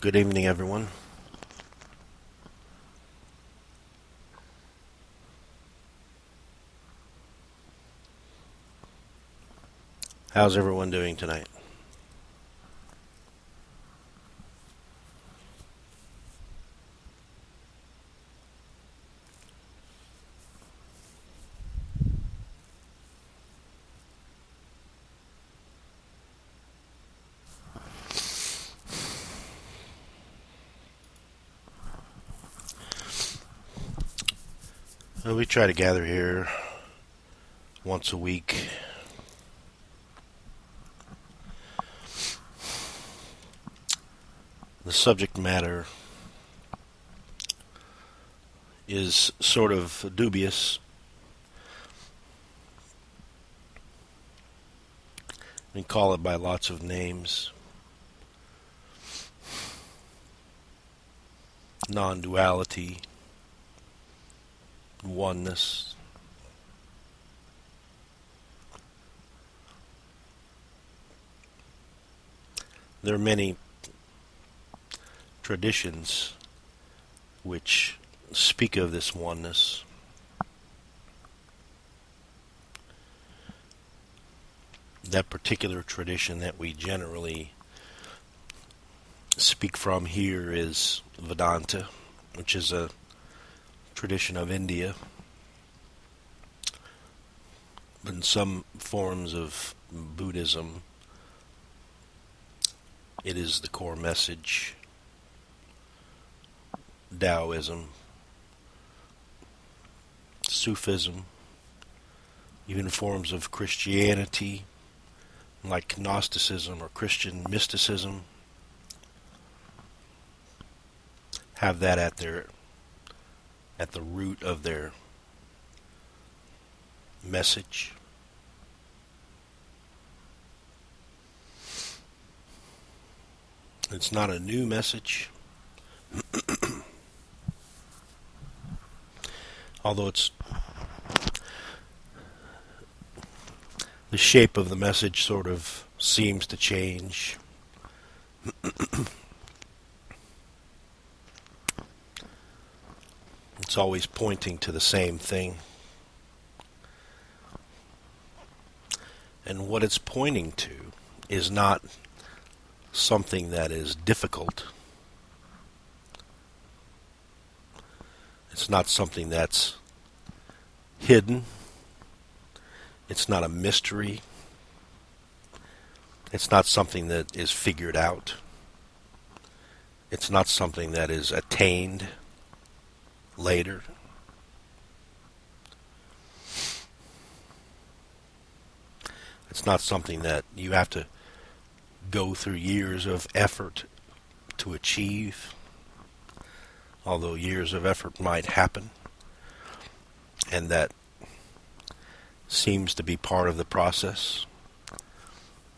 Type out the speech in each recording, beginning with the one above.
Good evening, everyone. How's everyone doing tonight? Well, we try to gather here once a week. The subject matter is sort of dubious. We call it by lots of names. Non-duality, oneness. There are many traditions which speak of this oneness. That particular tradition that we generally speak from here is Vedanta, which is a tradition of India. But in some forms of Buddhism, it is the core message. Taoism, Sufism, even forms of Christianity, like Gnosticism or Christian mysticism, have that at the root of their message. It's not a new message, although the shape of the message sort of seems to change. It's always pointing to the same thing. And what it's pointing to is not something that is difficult. It's not something that's hidden. It's not a mystery. It's not something that is figured out. It's not something that is attained later. It's not something that you have to go through years of effort to achieve, although years of effort might happen, and that seems to be part of the process.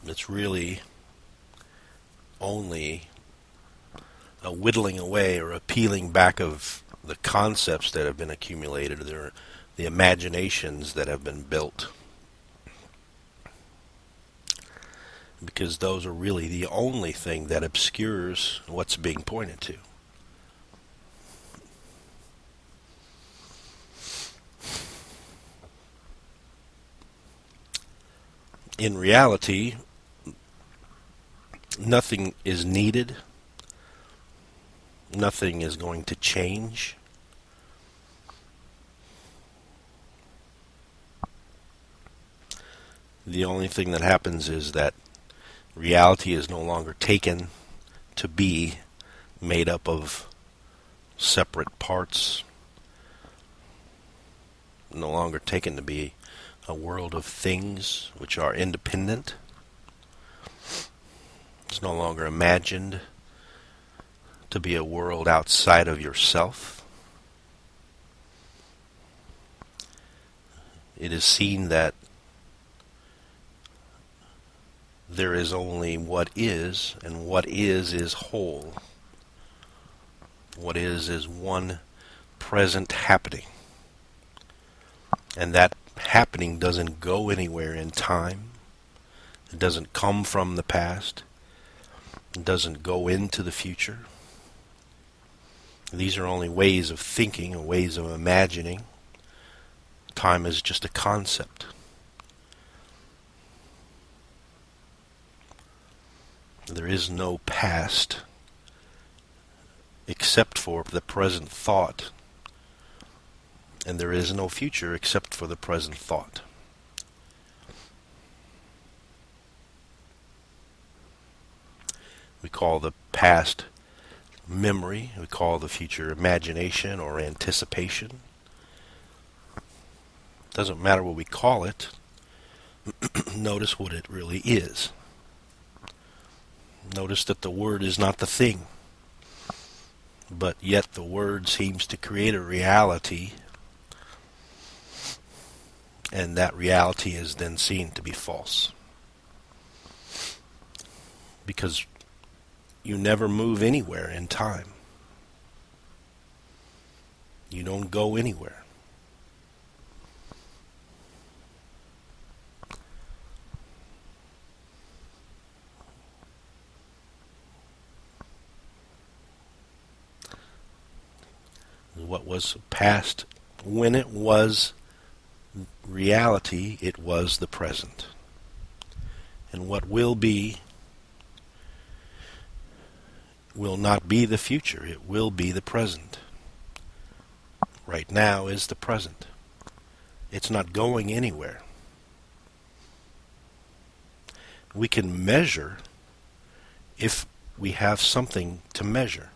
It's really only a whittling away or a peeling back of the concepts that have been accumulated, the imaginations that have been built, because those are really the only thing that obscures what's being pointed to. In reality, nothing is needed. Nothing is going to change. The only thing that happens is that reality is no longer taken to be made up of separate parts, no longer taken to be a world of things which are independent. It's no longer imagined to be a world outside of yourself. It is seen that there is only what is, and what is whole. What is one present happening. And that happening doesn't go anywhere in time. It doesn't come from the past. It doesn't go into the future. These are only ways of thinking and ways of imagining. Time is just a concept. There is no past except for the present thought, and there is no future except for the present thought. We call the past memory, we call the future imagination or anticipation. Doesn't matter what we call it. Notice what it really is. Notice that the word is not the thing, but yet the word seems to create a reality, and that reality is then seen to be false. Because you never move anywhere in time. You don't go anywhere. What was past, when it was reality, it was the present. And what will be will not be the future, it will be the present. Right now is the present. It's not going anywhere. We can measure if we have something to measure.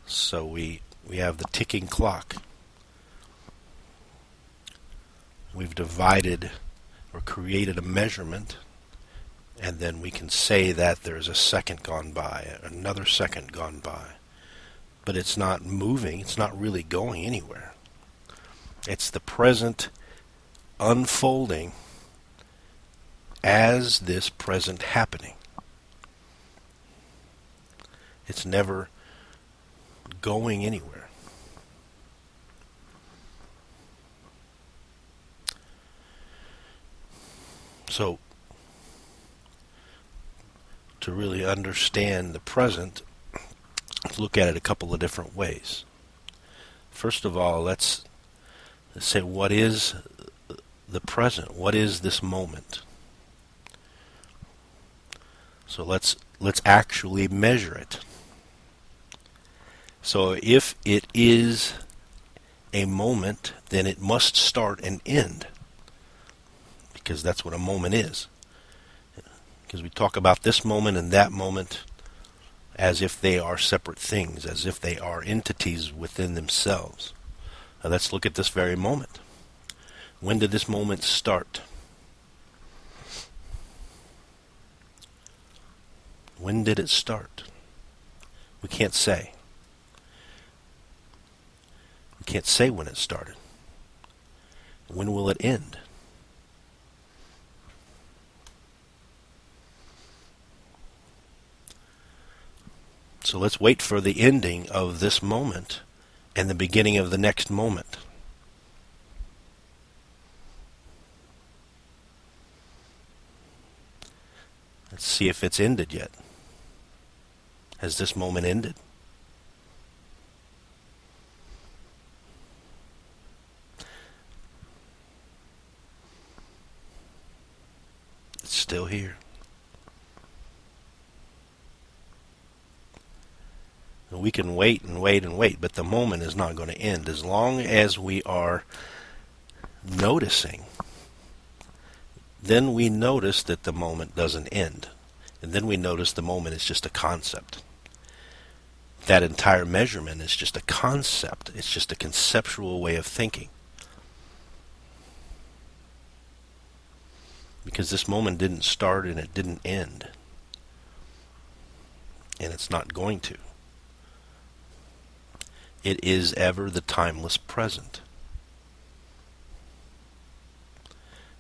So we have the ticking clock. We've divided or created a measurement, and then we can say that there's a second gone by, another second gone by. But it's not moving, it's not really going anywhere. It's the present unfolding as this present happening. It's never going anywhere. So, to really understand the present, let's look at it a couple of different ways. First of all, let's say, what is the present? What is this moment? So let's actually measure it. So if it is a moment, then it must start and end, because that's what a moment is. Because we talk about this moment and that moment as if they are separate things, as if they are entities within themselves. Now let's look at this very moment. When did this moment start? When did it start? We can't say. We can't say when it started. When will it end? So let's wait for the ending of this moment and the beginning of the next moment. Let's see if it's ended yet. Has this moment ended? It's still here. We can wait and wait and wait, but the moment is not going to end. As long as we are noticing, then we notice that the moment doesn't end. And then we notice the moment is just a concept. That entire measurement is just a concept. It's just a conceptual way of thinking. Because this moment didn't start and it didn't end. And it's not going to. It is ever the timeless present.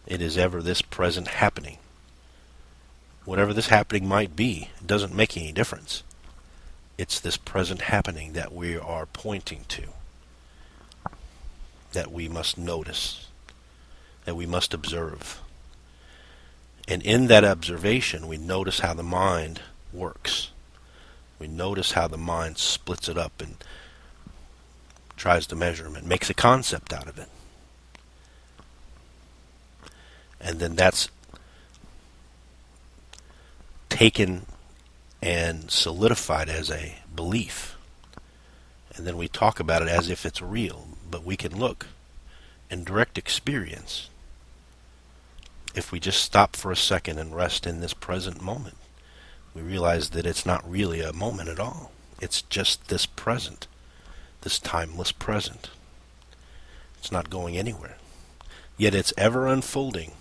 It is ever this present happening. Whatever this happening might be, it doesn't make any difference. It's this present happening that we are pointing to, that we must notice, that we must observe. And in that observation, we notice how the mind works. We notice how the mind splits it up and tries to measure them and makes a concept out of it. And then that's taken and solidified as a belief. And then we talk about it as if it's real. But we can look in direct experience. If we just stop for a second and rest in this present moment, we realize that it's not really a moment at all. It's just this present, this timeless present. It's not going anywhere. Yet it's ever unfolding.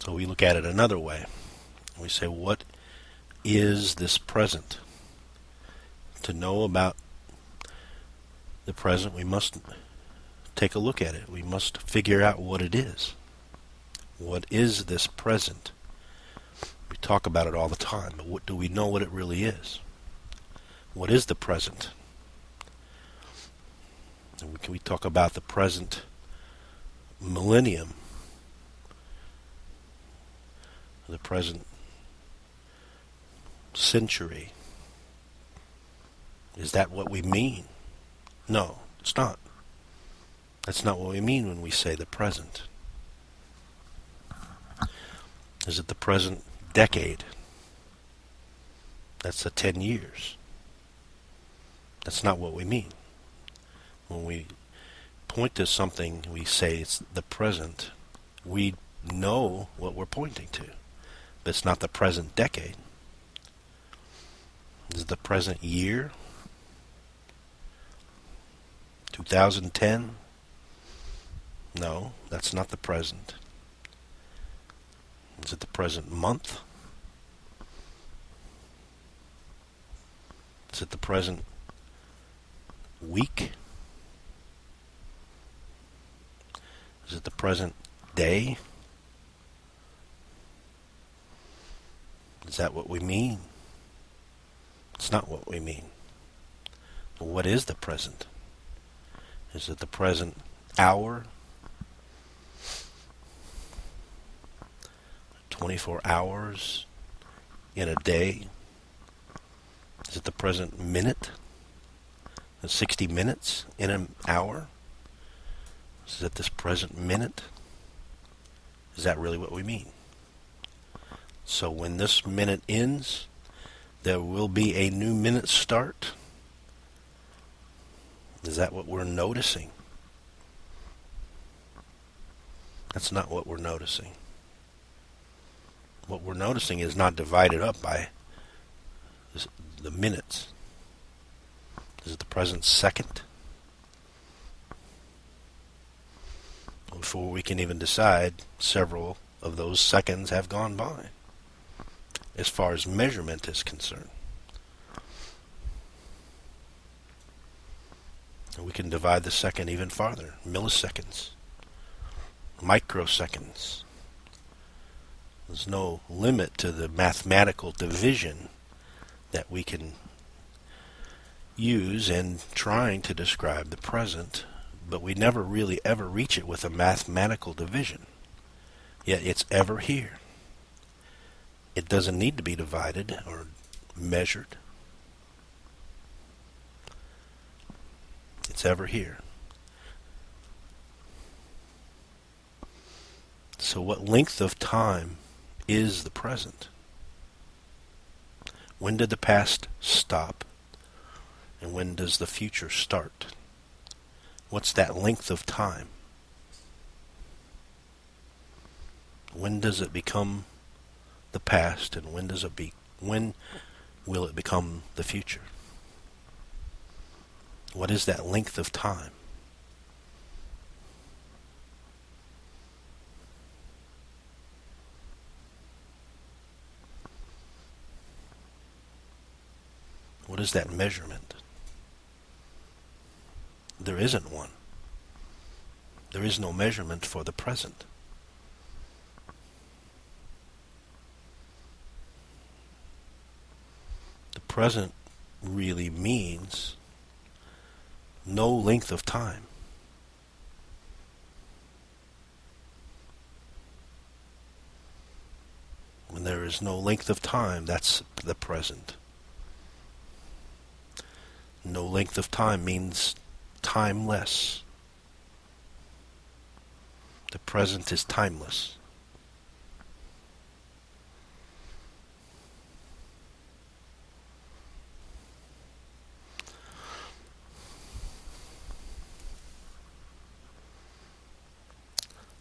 So we look at it another way. We say, what is this present? To know about the present, we must take a look at it. We must figure out what it is. What is this present? We talk about it all the time, but do we know what it really is? What is the present? And we talk about the present millennium, the present century. Is that what we mean? No, it's not. That's not what we mean when we say the present. Is it the present decade? That's the 10 years. That's not what we mean. When we point to something, we say it's the present. We know what we're pointing to. But it's not the present decade. Is it the present year? 2010? No, that's not the present. Is it the present month? Is it the present week? Is it the present day? Is that what we mean? It's not what we mean. Well, what is the present? Is it the present hour? 24 hours in a day? Is it the present minute? The 60 minutes in an hour? Is it this present minute? Is that really what we mean? So when this minute ends, there will be a new minute start? Is that what we're noticing? That's not what we're noticing. What we're noticing is not divided up by the minutes. Is it the present second? Before we can even decide, several of those seconds have gone by, as far as measurement is concerned. And we can divide the second even farther. Milliseconds. Microseconds. There's no limit to the mathematical division that we can use in trying to describe the present, but we never really ever reach it with a mathematical division. Yet it's ever here. It doesn't need to be divided or measured. It's ever here. So what length of time is the present? When did the past stop? And when does the future start? What's that length of time? When does it become the past, and when will it become the future? What is that length of time? What is that measurement? There isn't one. There is no measurement for the present. The present really means no length of time. is no length of time. That's the present. No length of time means timeless. The present is timeless.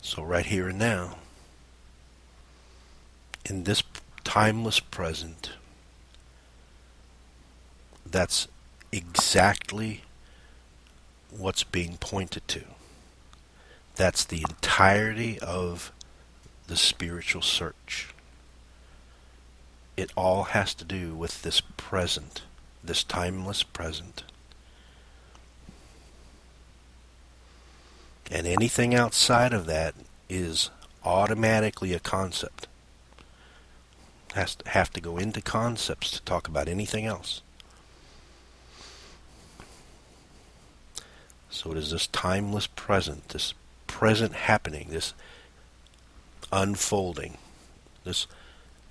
So right here and now, in this timeless present, that's exactly what's being pointed to. That's the entirety of the spiritual search. It all has to do with this present, this timeless present. And anything outside of that is automatically a concept. Has to have to go into concepts to talk about anything else. So it is this timeless present, this present happening, this unfolding, this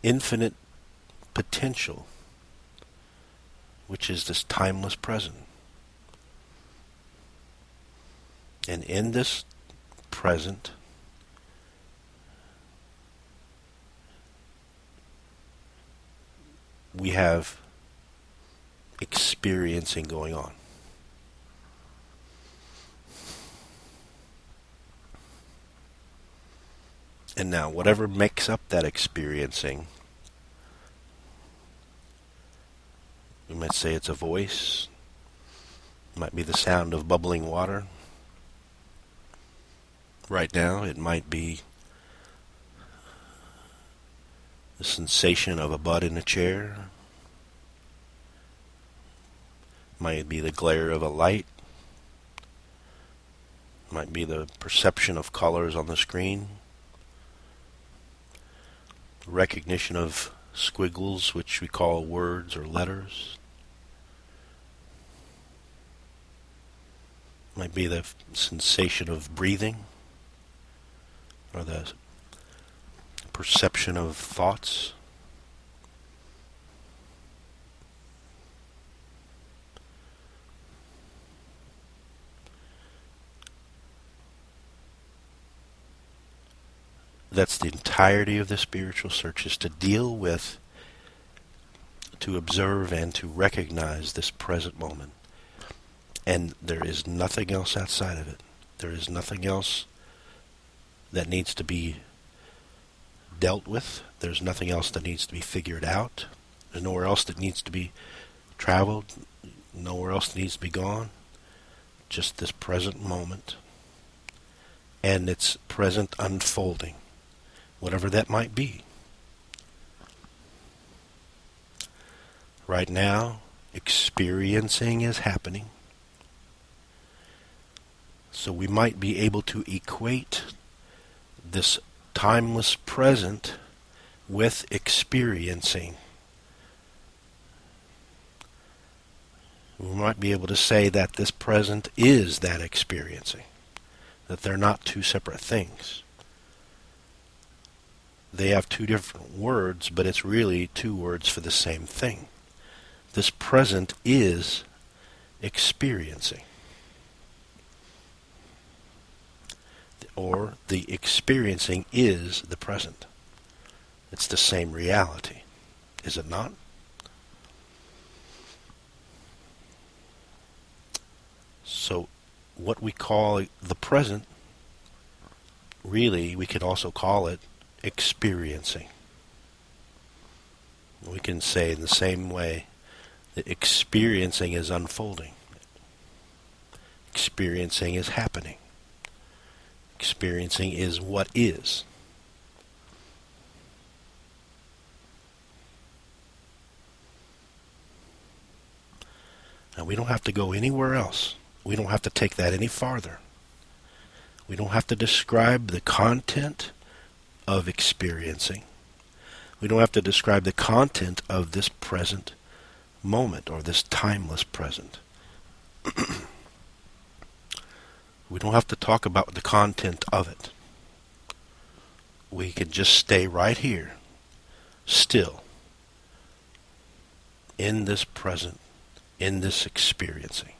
infinite potential, which is this timeless present. And in this present, we have experiencing going on. And now, whatever makes up that experiencing, we might say it's a voice, it might be the sound of bubbling water. Right now, it might be the sensation of a butt in a chair. Might be the glare of a light. Might be the perception of colors on the screen. Recognition of squiggles, which we call words or letters. Might be the sensation of breathing, or the perception of thoughts. That's the entirety of the spiritual search, is to deal with, to observe, and to recognize this present moment. And there is nothing else outside of it. There is nothing else that needs to be dealt with. There's nothing else that needs to be figured out. There's nowhere else that needs to be traveled. Nowhere else that needs to be gone. Just this present moment. And its present unfolding. Whatever that might be. Right now, experiencing is happening. So we might be able to equate this timeless present with experiencing. We might be able to say that this present is that experiencing, that they're not two separate things. They have two different words, but it's really two words for the same thing. This present is experiencing. Or the experiencing is the present. It's the same reality, is it not? So what we call the present, really we could also call it experiencing. We can say in the same way that experiencing is unfolding. Experiencing is happening. Experiencing is what is. Now we don't have to go anywhere else. We don't have to take that any farther. We don't have to describe the content of experiencing. We don't have to describe the content of this present moment or this timeless present. We don't have to talk about the content of it. We can just stay right here still in this present, in this experiencing.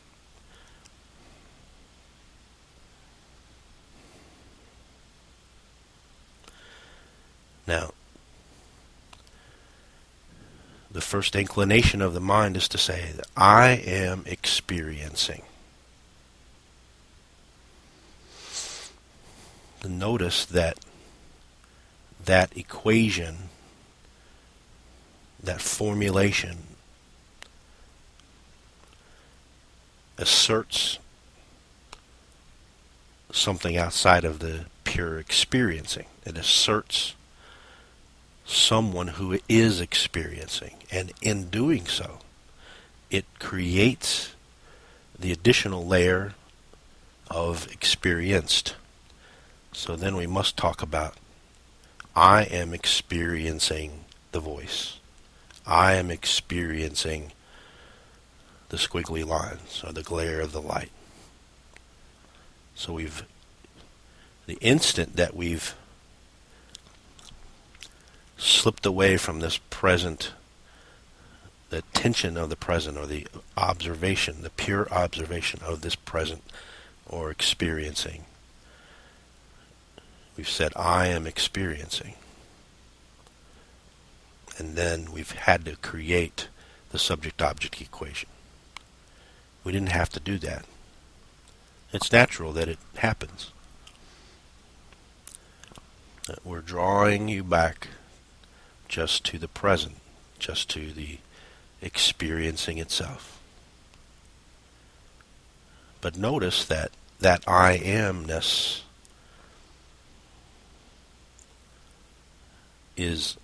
Now, the first inclination of the mind is to say that I am experiencing. Notice that that equation, that formulation, asserts something outside of the pure experiencing. It asserts someone who is experiencing, and in doing so, it creates the additional layer of experienced. So then we must talk about, I am experiencing the voice. I am experiencing the squiggly lines or the glare of the light. So the instant that we've slipped away from this present, the attention of the present, or the observation, the pure observation of this present or experiencing, we've said, I am experiencing. And then we've had to create the subject-object equation. We didn't have to do that. It's natural that it happens. We're drawing you back just to the present, just to the experiencing itself. But notice that I amness is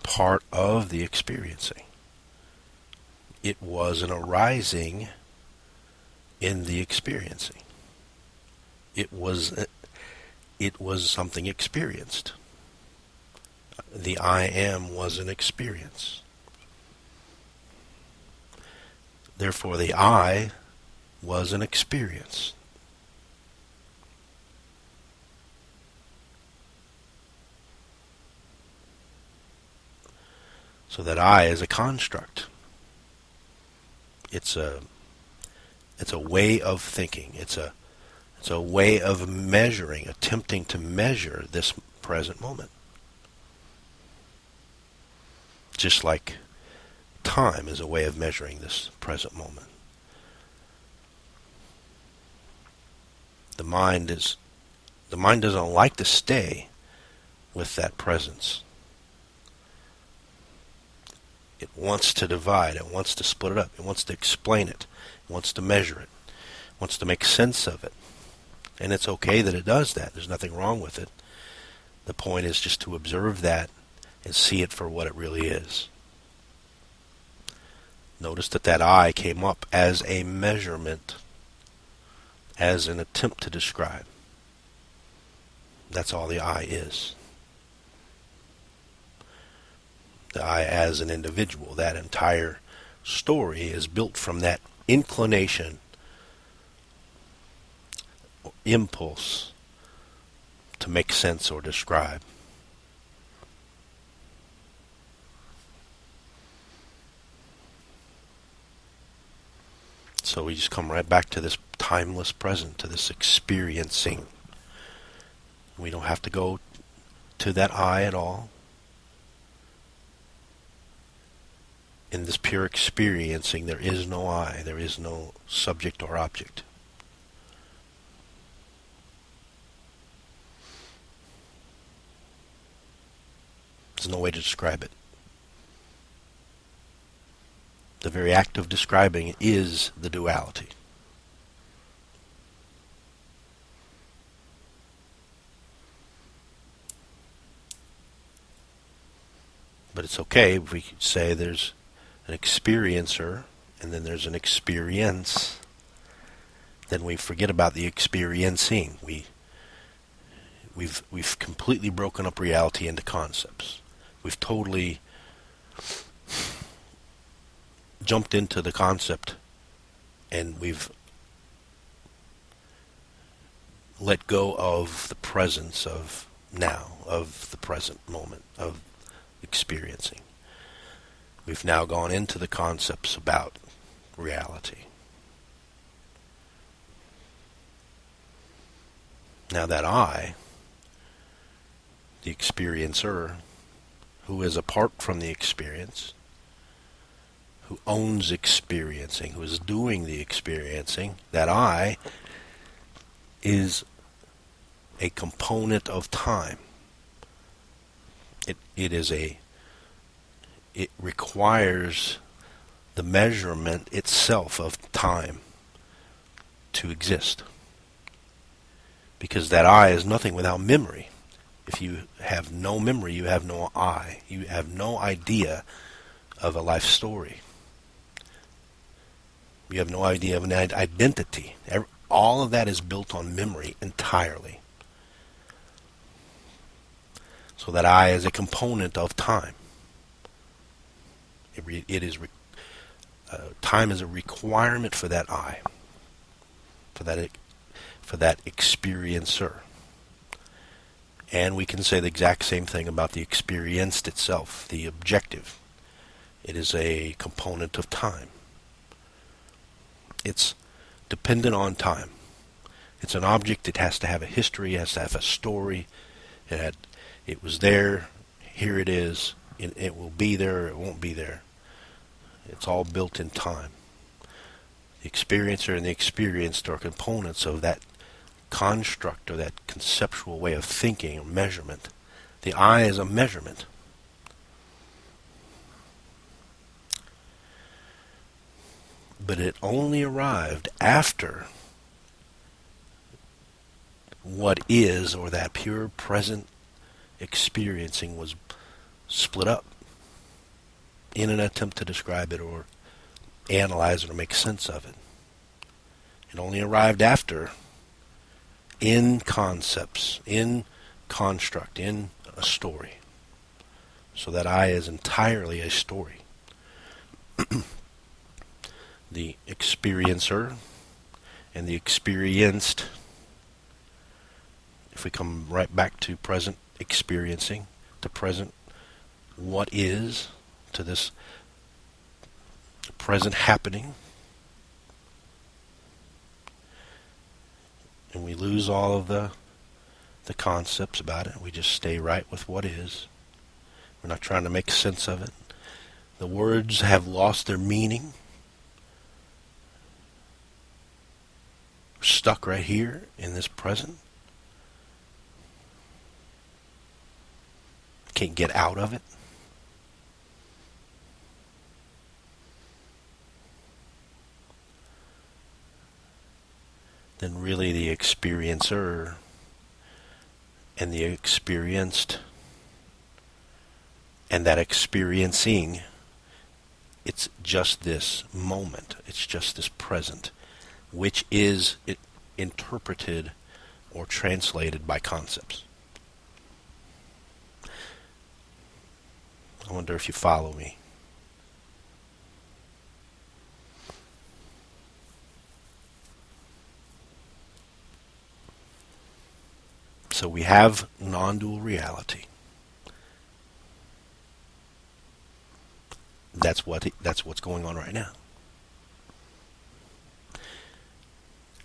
part of the experiencing. It was an arising in the experiencing. It was something experienced. The I am was an experience. Therefore, the I was an experience. So that I is a construct. It's a way of thinking. It's a way of measuring, attempting to measure this present moment. Just like time is a way of measuring this present moment. The mind doesn't like to stay with that presence. It wants to divide, it wants to split it up, it wants to explain it, it wants to measure it, it wants to make sense of it. And it's okay that it does that. There's nothing wrong with it. The point is just to observe that and see it for what it really is. Notice that I came up as a measurement, as an attempt to describe. That's all the I is. The I as an individual, that entire story is built from that inclination, impulse to make sense or describe. So we just come right back to this timeless present, to this experiencing. We don't have to go to that I at all. In this pure experiencing, there is no I, there is no subject or object. There's no way to describe it. The very act of describing is the duality. But it's okay if we say there's an experiencer and then there's an experience. Then we forget about the experiencing. We've completely broken up reality into concepts. We've totally jumped into the concept and we've let go of the presence of now, of the present moment, of experiencing. We've now gone into the concepts about reality. Now that I, the experiencer, who is apart from the experience, who owns experiencing, who is doing the experiencing, that I is a component of time. It requires the measurement itself of time to exist. Because that I is nothing without memory. If you have no memory, you have no I. You have no idea of a life story. You have no idea of an identity. All of that is built on memory entirely. So that I is a component of time. Time is a requirement for that I, for that experiencer. And we can say the exact same thing about the experienced itself, the objective. It is a component of time. It's dependent on time. It's an object. It has to have a history. It has to have a story. It was there. Here it is. It will be there or it won't be there. It's all built in time. The experiencer and the experienced are components of that construct or that conceptual way of thinking or measurement. The I is a measurement. But it only arrived after what is, or that pure present experiencing, was split up in an attempt to describe it or analyze it or make sense of it. It only arrived after, in concepts, in construct, in a story. So that I is entirely a story. The experiencer and the experienced, if we come right back to present experiencing, to present what is, to this present happening, and we lose all of the concepts about it. We just stay right with what is. We're not trying to make sense of it. The words have lost their meaning. We're stuck right here in this present. Can't get out of it. Then really the experiencer and the experienced and that experiencing, it's just this moment, it's just this present, which is interpreted or translated by concepts. I wonder if you follow me. So we have non-dual reality. That's what's going on right now.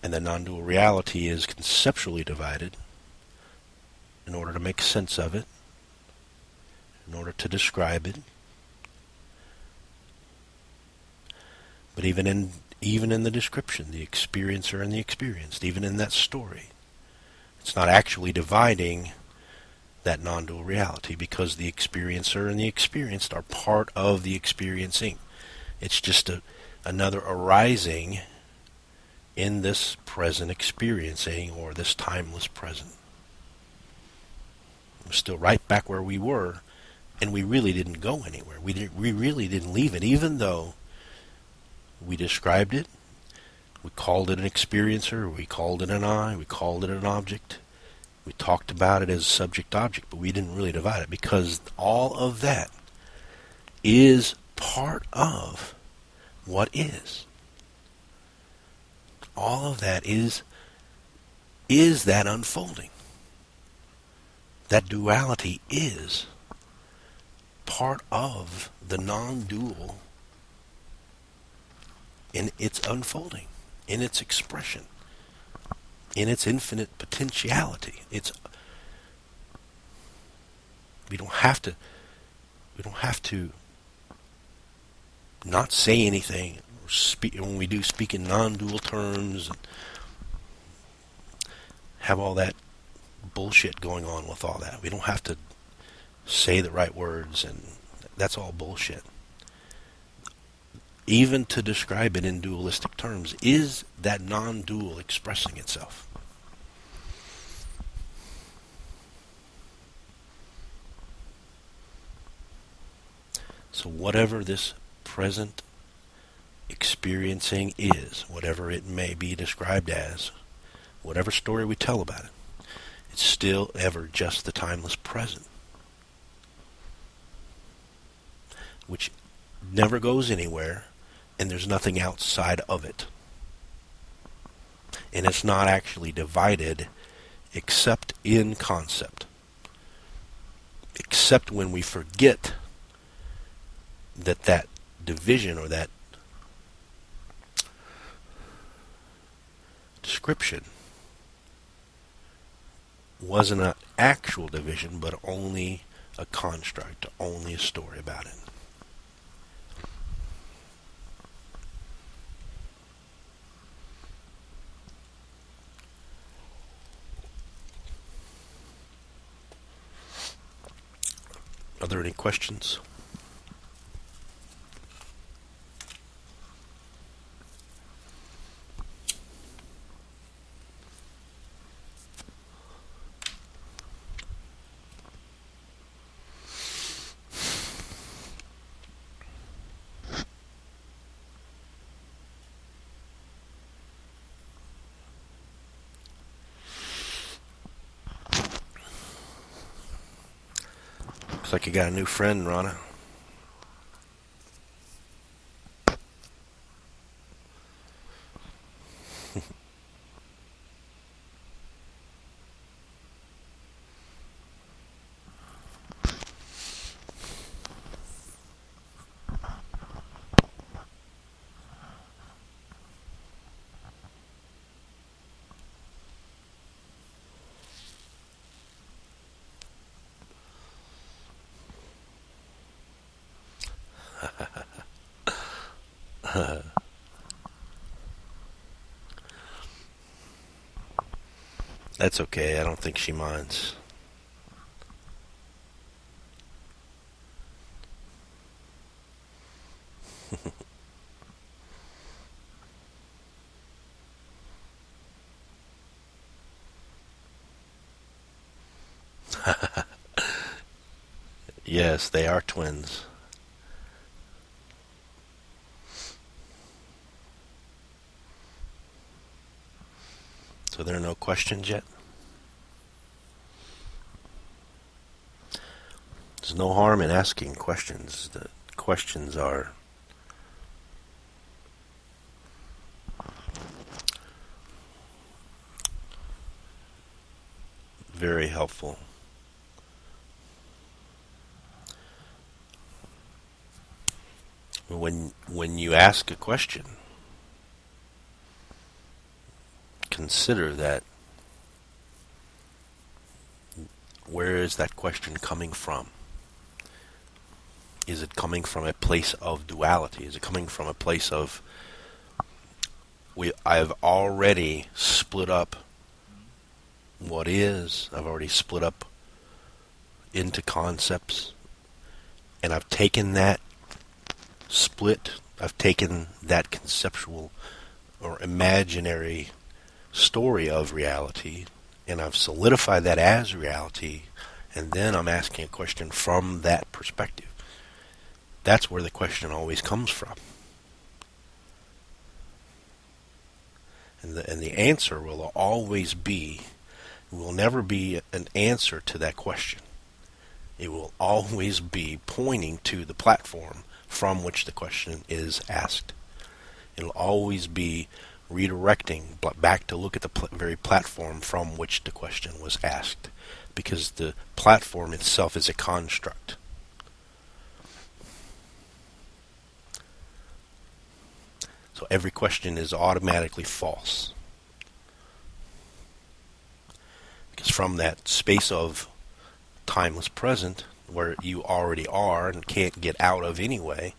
And the non-dual reality is conceptually divided in order to make sense of it, in order to describe it. But even in the description, the experiencer and the experienced, even in that story, it's not actually dividing that non-dual reality, because the experiencer and the experienced are part of the experiencing. It's just another arising in this present experiencing, or this timeless present. We're still right back where we were, and we really didn't go anywhere. We really didn't leave it, even though we described it. We called it an experiencer, we called it an I, we called it an object. We talked about it as subject-object, but we didn't really divide it, because all of that is part of what is. All of that is that unfolding. That duality is part of the non-dual in its unfolding, in its expression, in its infinite potentiality. We don't have to not say anything or speak when we do speak in non-dual terms and have all that bullshit going on with all that. We don't have to say the right words, and that's all bullshit. Even to describe it in dualistic terms is that non-dual expressing itself. So whatever this present experiencing is, whatever it may be described as, whatever story we tell about it, it's still ever just the timeless present, which never goes anywhere, and there's nothing outside of it. And it's not actually divided except in concept. Except when we forget that division or that description wasn't an actual division, but only a construct, only a story about it. Are there any questions? Looks like you got a new friend, Rana. That's okay. I don't think she minds. Yes, they are twins. So there are no questions yet? There's no harm in asking questions. The questions are very helpful. When you ask a question, consider that where is that question coming from? Is it coming from a place of duality? Is it coming from a place of I've already split up what is, I've already split up into concepts, and I've taken that split, I've taken that conceptual or imaginary story of reality, and I've solidified that as reality, and then I'm asking a question from that perspective. That's where the question always comes from. And the answer will always be, will never be an answer to that question. It will always be pointing to the platform from which the question is asked. It'll always be redirecting back to look at the very platform from which the question was asked, because the platform itself is a construct. So every question is automatically false. Because from that space of timeless present, where you already are and can't get out of anyway,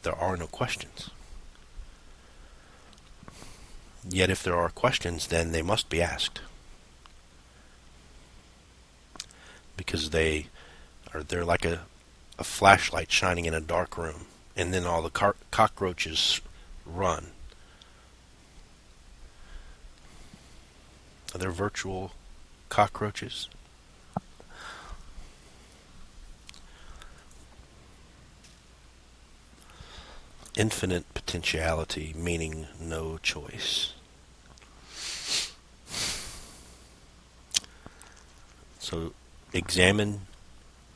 there are no questions. Yet if there are questions, then they must be asked. Because they're like a flashlight shining in a dark room, and then all the cockroaches run. Are there virtual cockroaches? Infinite potentiality, meaning no choice. So examine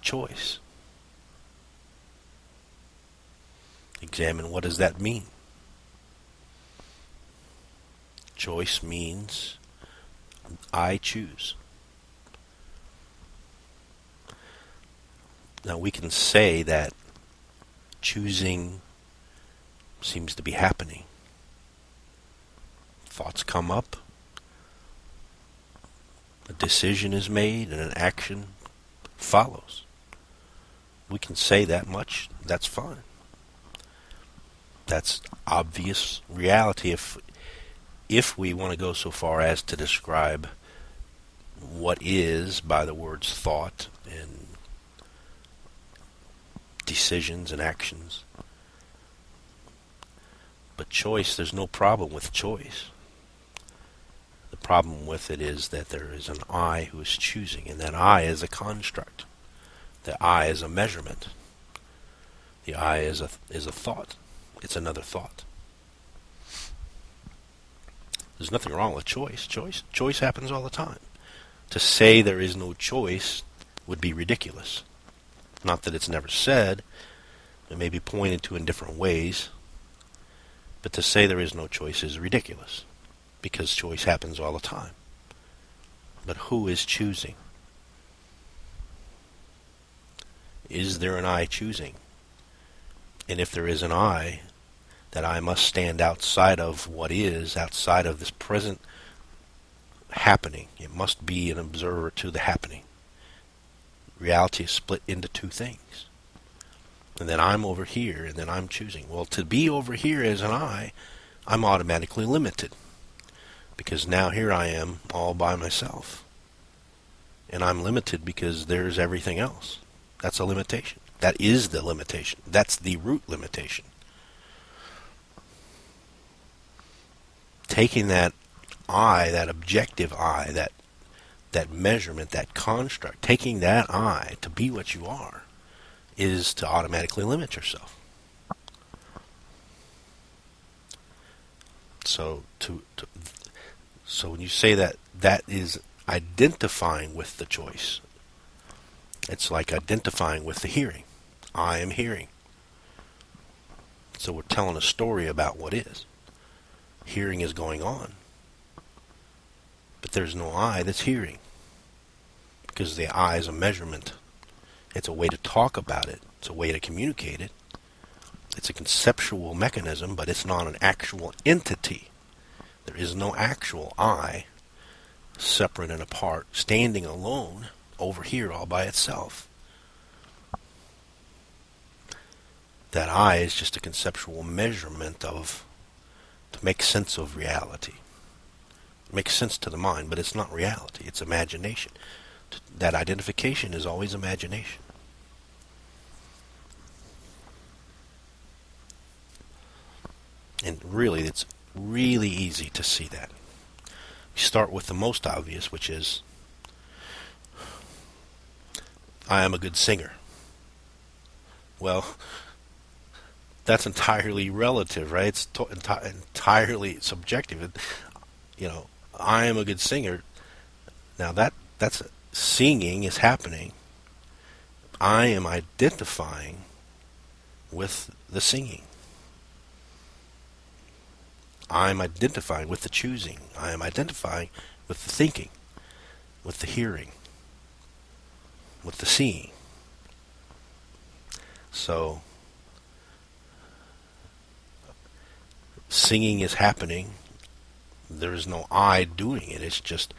choice. Examine, what does that mean? Choice means I choose. Now we can say that choosing seems to be happening. Thoughts come up, a decision is made, and an action follows. We can say that much, that's fine. That's obvious reality if we want to go so far as to describe what is by the words thought and decisions and actions. But choice, there's no problem with choice. The problem with it is that there is an I who is choosing, and that I is a construct. The I is a measurement. The I is a thought. It's another thought. There's nothing wrong with choice. Choice happens all the time. To say there is no choice would be ridiculous. Not that it's never said. It may be pointed to in different ways. But to say there is no choice is ridiculous, because choice happens all the time. But who is choosing? Is there an I choosing? And if there is an I, that I must stand outside of what is, outside of this present happening. It must be an observer to the happening. Reality is split into two things. And then I'm over here, and then I'm choosing. Well, to be over here as an I, I'm automatically limited. Because now here I am all by myself. And I'm limited because there's everything else. That's a limitation. That is the limitation. That's the root limitation. Taking that I, that objective I, that measurement, that construct, taking that I to be what you are, is to automatically limit yourself. So when you say that is identifying with the choice, it's like identifying with the hearing. I am hearing. So we're telling a story about what is. Hearing is going on. But there's no I that's hearing. Because the I is a measurement. It's a way to talk about it. It's a way to communicate it. It's a conceptual mechanism, but it's not an actual entity. There is no actual I, separate and apart, standing alone over here all by itself. That I is just a conceptual measurement to make sense of reality. It makes sense to the mind, but it's not reality. It's imagination. That identification is always imagination. And really, it's really easy to see that. You start with the most obvious, which is, I am a good singer. Well, that's entirely relative, right? It's entirely subjective. I am a good singer. Now that's singing is happening. I am identifying with the singing. I'm identifying with the choosing. I am identifying with the thinking, with the hearing, with the seeing. So Singing is happening. There is no I doing it. It's just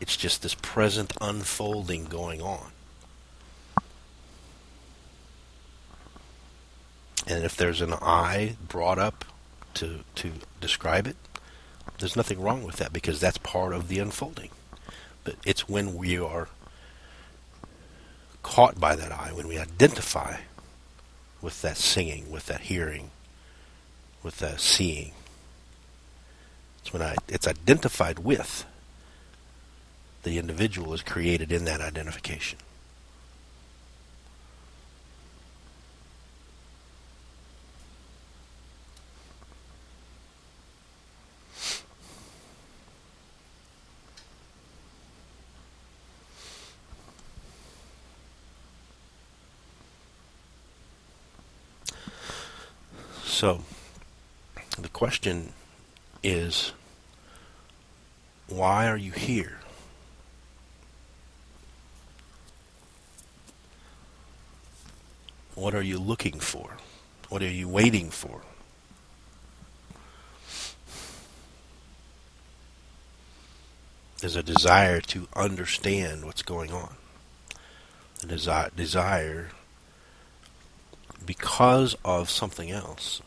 this present unfolding going on. And if there's an I brought up to describe it, there's nothing wrong with that, because that's part of the unfolding. But it's when we are caught by that I, when we identify with that singing, with that hearing, with that seeing. It's when it's identified with, the individual is created in that identification. So, the question is, why are you here? What are you looking for? What are you waiting for? There's a desire to understand what's going on. A desire because of something else,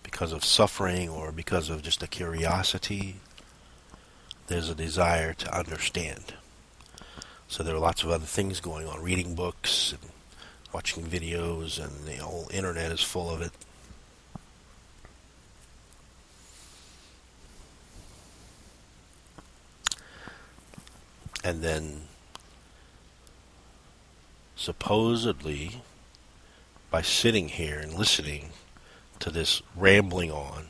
because of suffering or because of just a curiosity. There's a desire to understand. So there are lots of other things going on, reading books and watching videos, and the whole internet is full of it. And then supposedly, by sitting here and listening to this rambling on,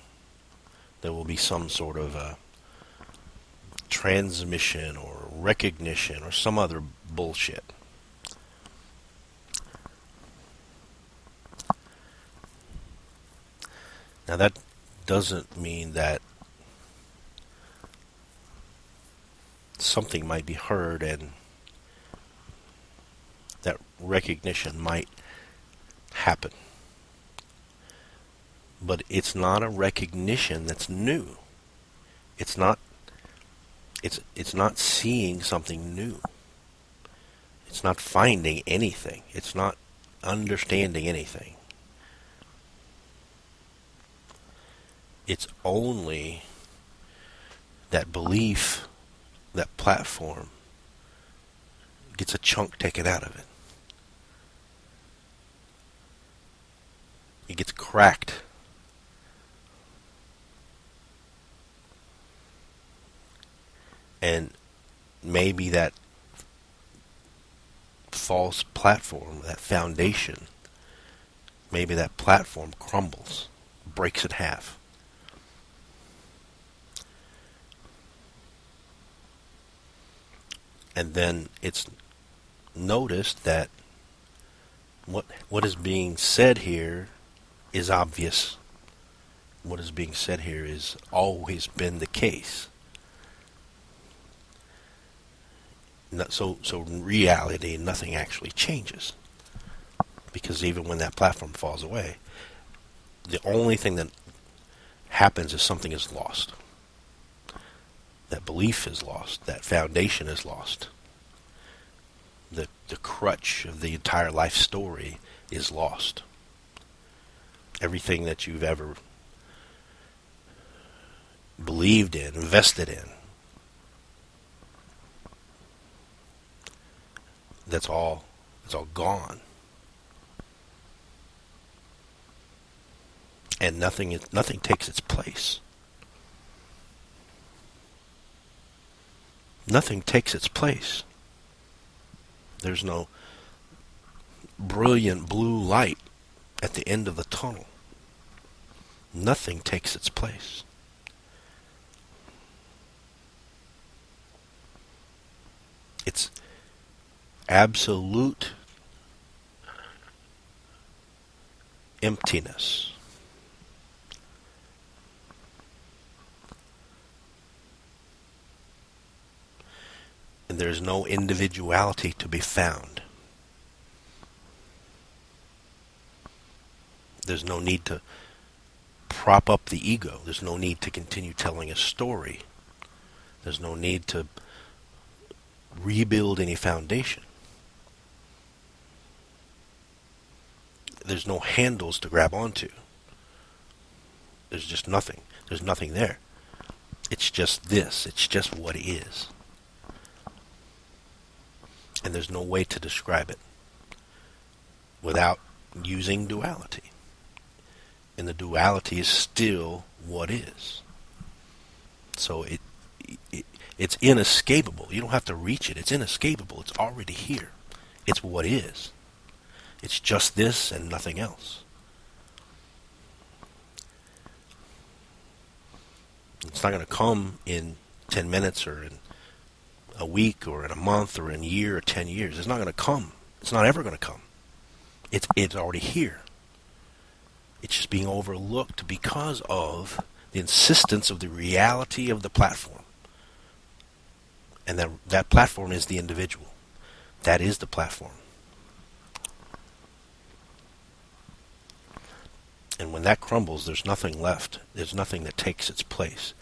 there will be some sort of a transmission or recognition or some other bullshit. Now that doesn't mean that something might be heard and that recognition might happen. But it's not a recognition that's new. It's not seeing something new. It's not finding anything. It's not understanding anything. It's only that belief, that platform, gets a chunk taken out of it. It gets cracked. And maybe that false platform, that foundation, maybe that platform crumbles, breaks in half. And then it's noticed that what is being said here is obvious. What is being said here is always been the case. So in reality, nothing actually changes. Because even when that platform falls away, the only thing that happens is something is lost. That belief is lost. That foundation is lost. The crutch of the entire life story is lost. Everything that you've ever believed in, invested in, it's all gone. And nothing takes its place. Nothing takes its place. There's no brilliant blue light at the end of the tunnel. Nothing takes its place. It's absolute emptiness. And there's no individuality to be found. There's no need to prop up the ego. There's no need to continue telling a story. There's no need to rebuild any foundation. There's no handles to grab onto. There's just nothing. There's nothing there. It's just this. It's just what it is. And there's no way to describe it without using duality. And the duality is still what is. So it's inescapable. You don't have to reach it. It's inescapable. It's already here. It's what is. It's just this and nothing else. It's not going to come in 10 minutes or in a week or in a month or in a year or 10 years. It's not going to come. It's not ever going to come. It's already here. It's just being overlooked because of the insistence of the reality of the platform. And that platform is the individual. That is the platform. And when that crumbles, there's nothing left. There's nothing that takes its place.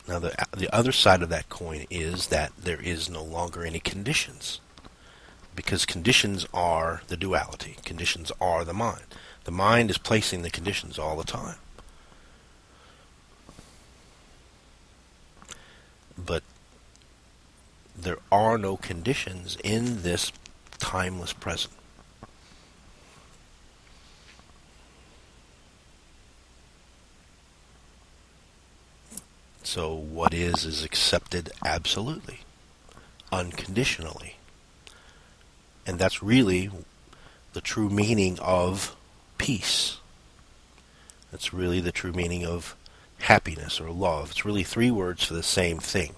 Now, the other side of that coin is that there is no longer any conditions. Because conditions are the duality. Conditions are the mind. The mind is placing the conditions all the time. But there are no conditions in this timeless present. So what is accepted absolutely, unconditionally. And that's really the true meaning of peace. That's really the true meaning of happiness or love. It's really three words for the same thing.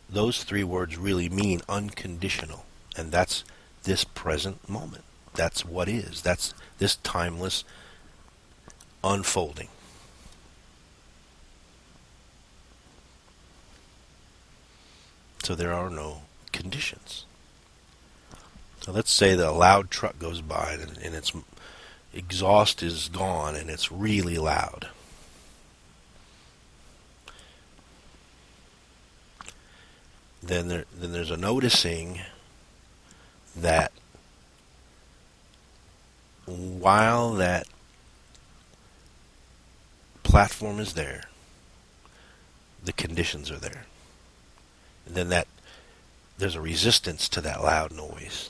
Those three words really mean unconditional. And that's this present moment. That's what is. That's this timeless unfolding. So there are no conditions. So let's say that a loud truck goes by and its exhaust is gone and it's really loud. Then there's a noticing that while that platform is there, the conditions are there. And then there's a resistance to that loud noise.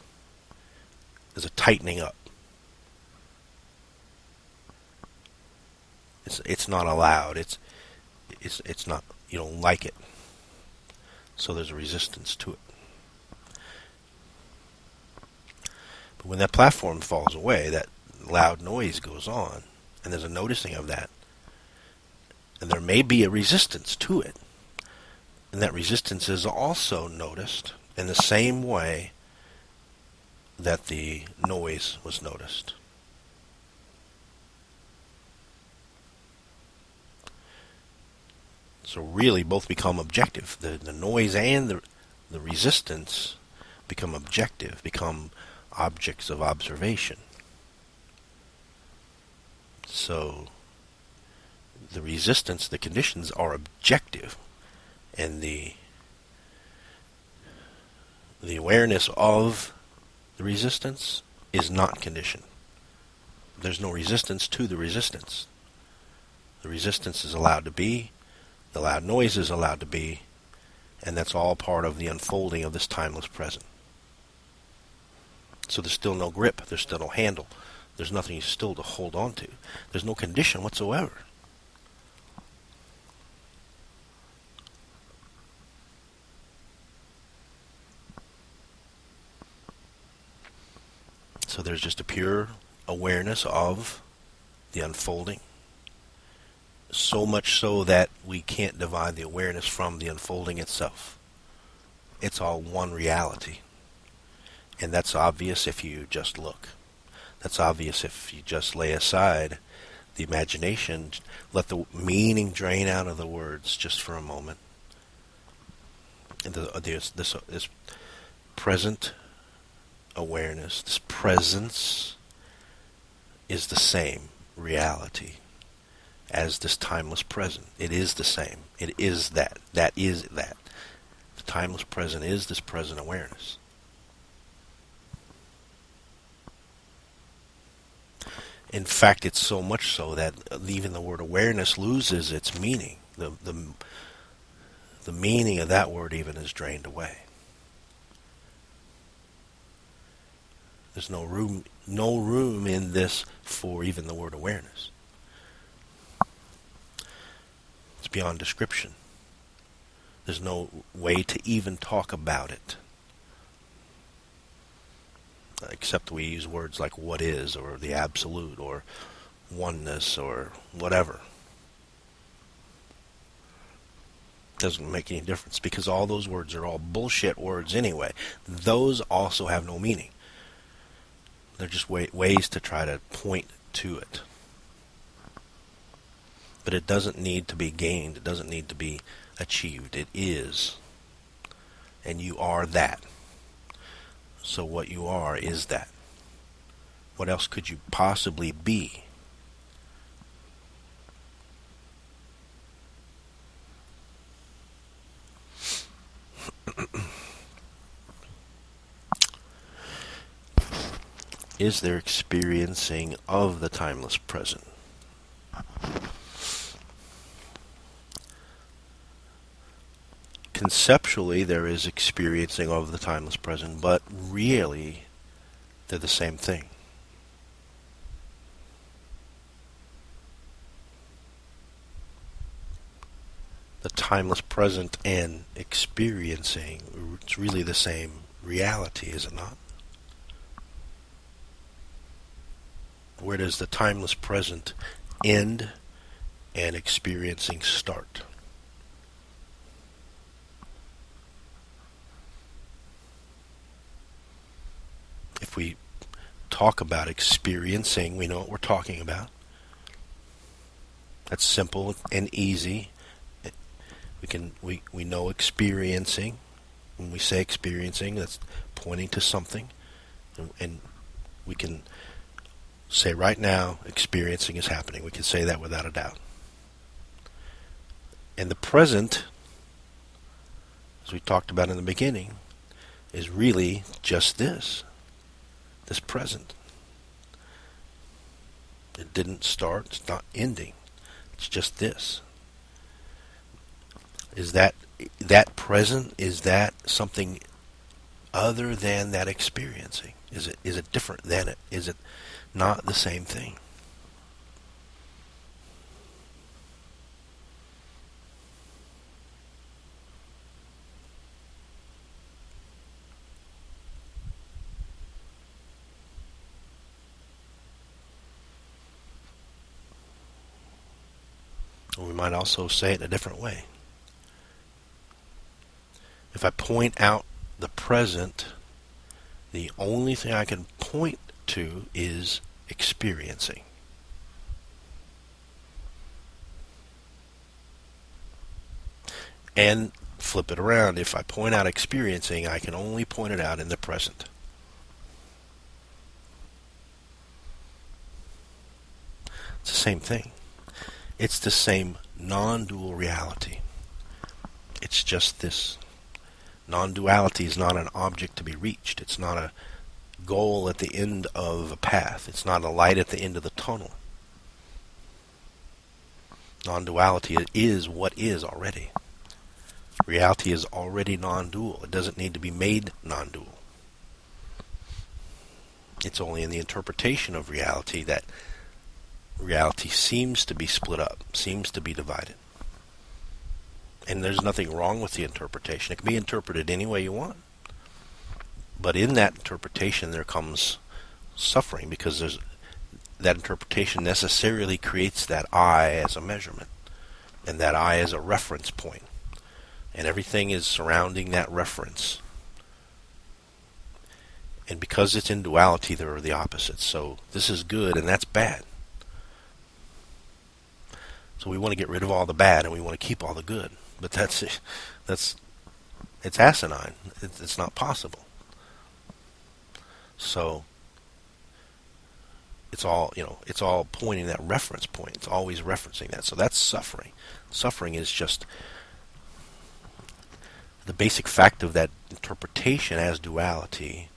There's a tightening up. It's not allowed. It's not. You don't like it. So there's a resistance to it. But when that platform falls away, that loud noise goes on, and there's a noticing of that. And there may be a resistance to it. And that resistance is also noticed in the same way that the noise was noticed. So really both become objective. The noise and the resistance become objective, become objects of observation. So the resistance, the conditions are objective. And the awareness of the resistance is not conditioned. There's no resistance to the resistance. The resistance is allowed to be, the loud noise is allowed to be, and that's all part of the unfolding of this timeless present. So there's still no grip, there's still no handle, there's nothing still to hold on to. There's no condition whatsoever. So there's just a pure awareness of the unfolding. So much so that we can't divide the awareness from the unfolding itself. It's all one reality. And that's obvious if you just look. That's obvious if you just lay aside the imagination, let the meaning drain out of the words just for a moment. This present awareness, this presence, is the same reality as this timeless present. It is the same. It is that. That is that. The timeless present is this present awareness. In fact, it's so much so that even the word awareness loses its meaning. The meaning of that word even is drained away. There's no room in this for even the word awareness. It's beyond description. There's no way to even talk about it, except we use words like what is, or the absolute, or oneness, or whatever. Doesn't make any difference, because all those words are all bullshit words anyway. Those also have no meaning. They're just ways to try to point to it. But it doesn't need to be gained. It doesn't need to be achieved. It is. And you are that. So what you are is that. What else could you possibly be? Is there experiencing of the timeless present? Conceptually, there is experiencing of the timeless present, but really, they're the same thing. The timeless present and experiencing, it's really the same reality, is it not? Where does the timeless present end and experiencing start? If we talk about experiencing, we know what we're talking about. That's simple and easy. We know experiencing. When we say experiencing, that's pointing to something, and we can say right now, experiencing is happening. We can say that without a doubt. And the present, as we talked about in the beginning, is really just this present. It didn't start, it's not ending. It's just this. Is that present? Is that something other than that experiencing? Is it different than it? Is it not the same thing? Or we might also say it in a different way. If I point out the present, the only thing I can point to is experiencing. And flip it around. If I point out experiencing, I can only point it out in the present. It's the same thing. It's the same non-dual reality. It's just this. Non-duality is not an object to be reached. It's not a goal at the end of a path. It's not a light at the end of the tunnel. Non-duality is what is already. Reality is already non-dual. It doesn't need to be made non-dual. It's only in the interpretation of reality that reality seems to be split up, seems to be divided. And there's nothing wrong with the interpretation. It can be interpreted any way you want. But in that interpretation there comes suffering, because that interpretation necessarily creates that I as a measurement, and that I as a reference point. And everything is surrounding that reference. And because it's in duality, there are the opposites. So this is good and that's bad. So we want to get rid of all the bad and we want to keep all the good. But that's It's asinine. It's not possible. So it's all, it's all pointing that reference point. It's always referencing that. So that's suffering. Suffering is just the basic fact of that interpretation as duality,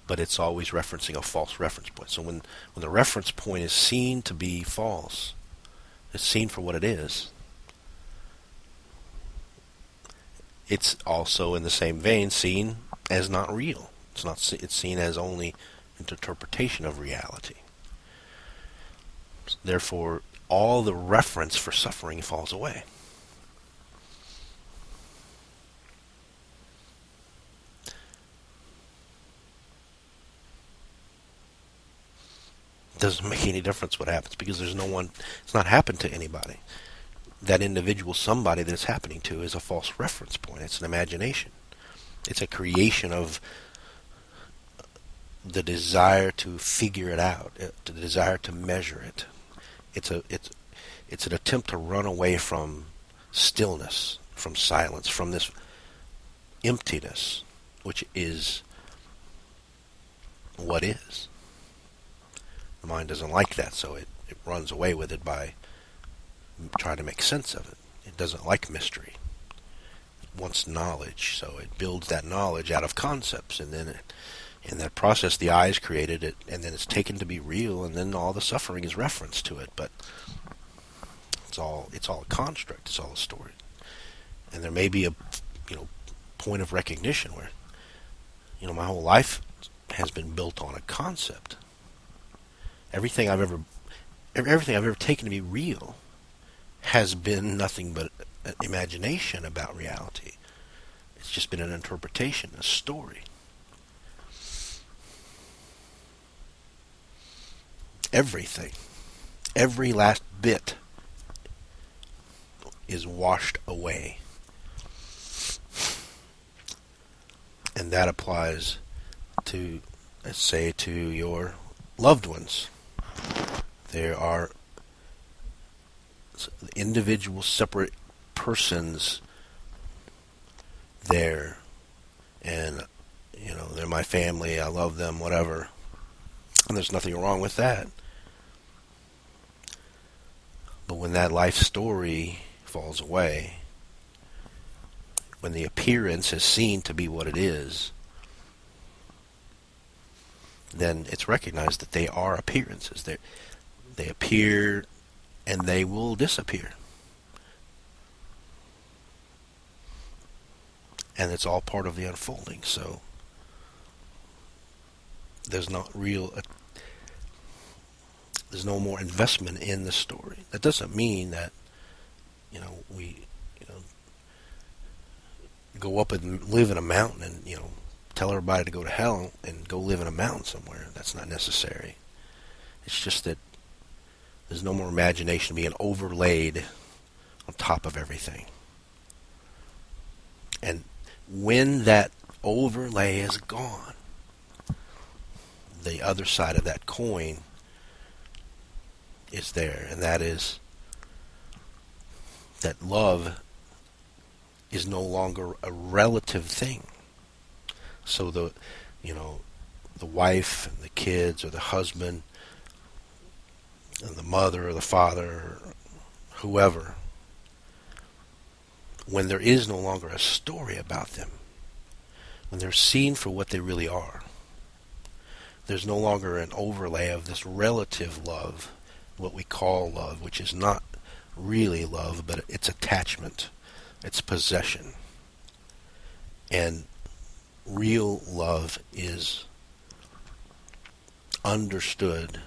but it's always referencing a false reference point. So when the reference point is seen to be false, it's seen for what it is, it's also in the same vein seen as not real. It's seen as only an interpretation of reality. Therefore, all the reference for suffering falls away. It doesn't make any difference what happens, because there's no one, it's not happened to anybody. That individual somebody that it's happening to is a false reference point. It's an imagination. It's a creation of the desire to figure it out, the desire to measure it. It's an attempt to run away from stillness, from silence, from this emptiness, which is what is. The mind doesn't like that, so it runs away with it by trying to make sense of it. It doesn't like mystery. It wants knowledge, so it builds that knowledge out of concepts, and then in that process the eye is created, and then it's taken to be real, and then all the suffering is referenced to it. But it's all a construct. It's all a story. And there may be a point of recognition where my whole life has been built on a concept. Everything I've ever taken to be real has been nothing but an imagination about reality. It's just been an interpretation, a story. Everything, every last bit is washed away. And that applies to, let's say, to your loved ones. There are individual, separate persons there, and they're my family, I love them, whatever, and there's nothing wrong with that. But when that life story falls away, when the appearance is seen to be what it is, then it's recognized that they are appearances. They appear and they will disappear. And it's all part of the unfolding. So there's no more investment in the story. That doesn't mean that we go up and live in a mountain and tell everybody to go to hell and go live in a mountain somewhere. That's not necessary. It's just that there's no more imagination being overlaid on top of everything. And when that overlay is gone, the other side of that coin is there, and that is that love is no longer a relative thing. So the wife and the kids, or the husband and the mother or the father, or whoever, when there is no longer a story about them, when they're seen for what they really are, there's no longer an overlay of this relative love, what we call love, which is not really love, but it's attachment, it's possession. And real love is understood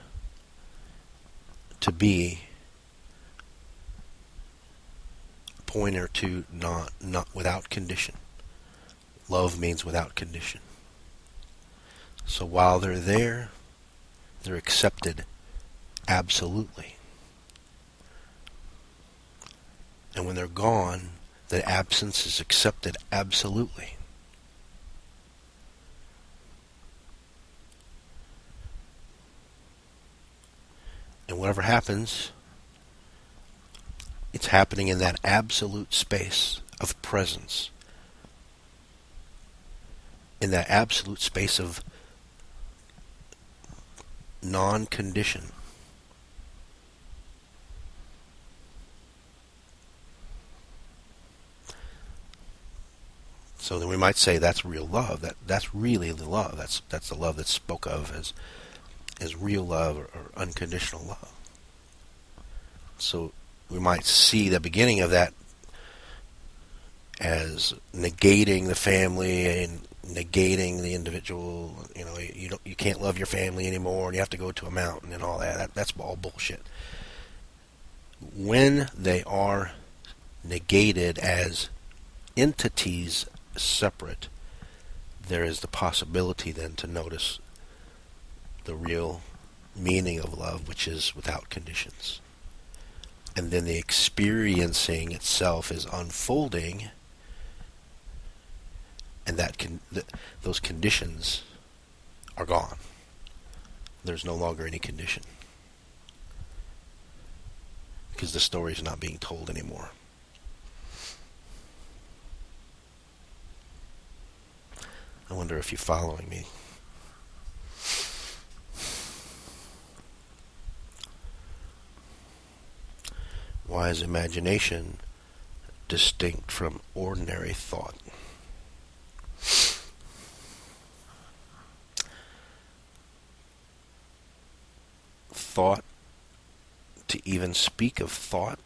to be a pointer to not without condition. Love means without condition. So while they're there, they're accepted absolutely. And when they're gone, the absence is accepted absolutely. And whatever happens, it's happening in that absolute space of presence, in that absolute space of non-condition. So then we might say that's real love. That's really the love. That's the love that's spoke of as real love or unconditional love. So we might see the beginning of that as negating the family and negating the individual. You know, you can't love your family anymore, and you have to go to a mountain and all that. That's all bullshit. When they are negated as entities separate, there is the possibility then to notice the real meaning of love, which is without conditions. And then the experiencing itself is unfolding, and those conditions are gone. There's no longer any condition, because the story is not being told anymore. I wonder if you're following me. Why is imagination distinct from ordinary thought? Thought, to even speak of thought,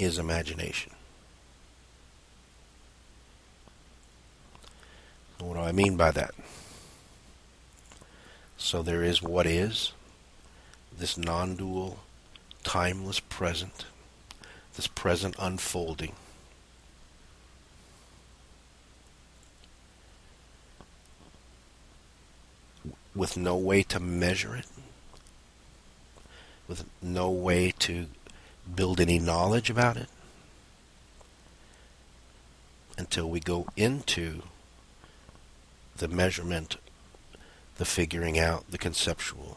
is imagination. What do I mean by that? So there is what is, this non-dual, timeless present, this present unfolding. With no way to measure it, with no way to build any knowledge about it, until we go into the measurement, the figuring out, the conceptual.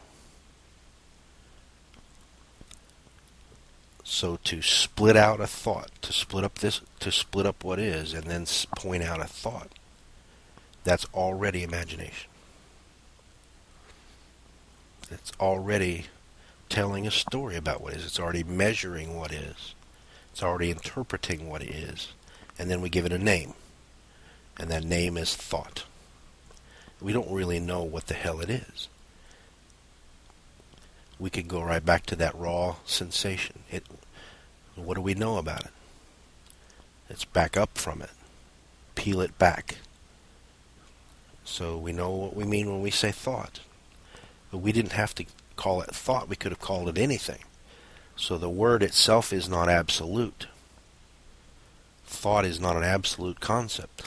So to split out a thought, to split up what is, and then point out a thought, that's already imagination. It's already telling a story about what is. It's already measuring what is. It's already interpreting what is. And then we give it a name. And that name is thought. We don't really know what the hell it is. We could go right back to that raw sensation. What do we know about it? Let's back up from it. Peel it back. So we know what we mean when we say thought. But we didn't have to call it thought. We could have called it anything. So the word itself is not absolute. Thought is not an absolute concept.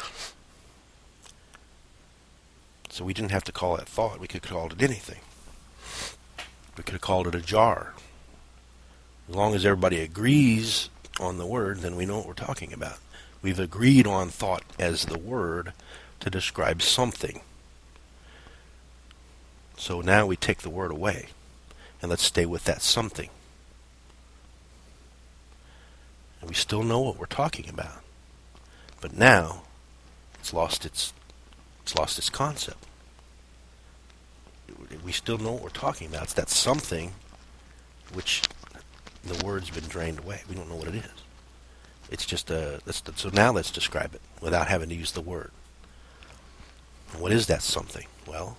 So we didn't have to call it thought. We could have called it anything. We could have called it a jar. As long as everybody agrees on the word, then we know what we're talking about. We've agreed on thought as the word to describe something. So now we take the word away, and let's stay with that something. And we still know what we're talking about. But now it's lost its concept. We still know what we're talking about. It's that something which the word's been drained away. We don't know what it is. It's just so now let's describe it without having to use the word. What is that something? Well,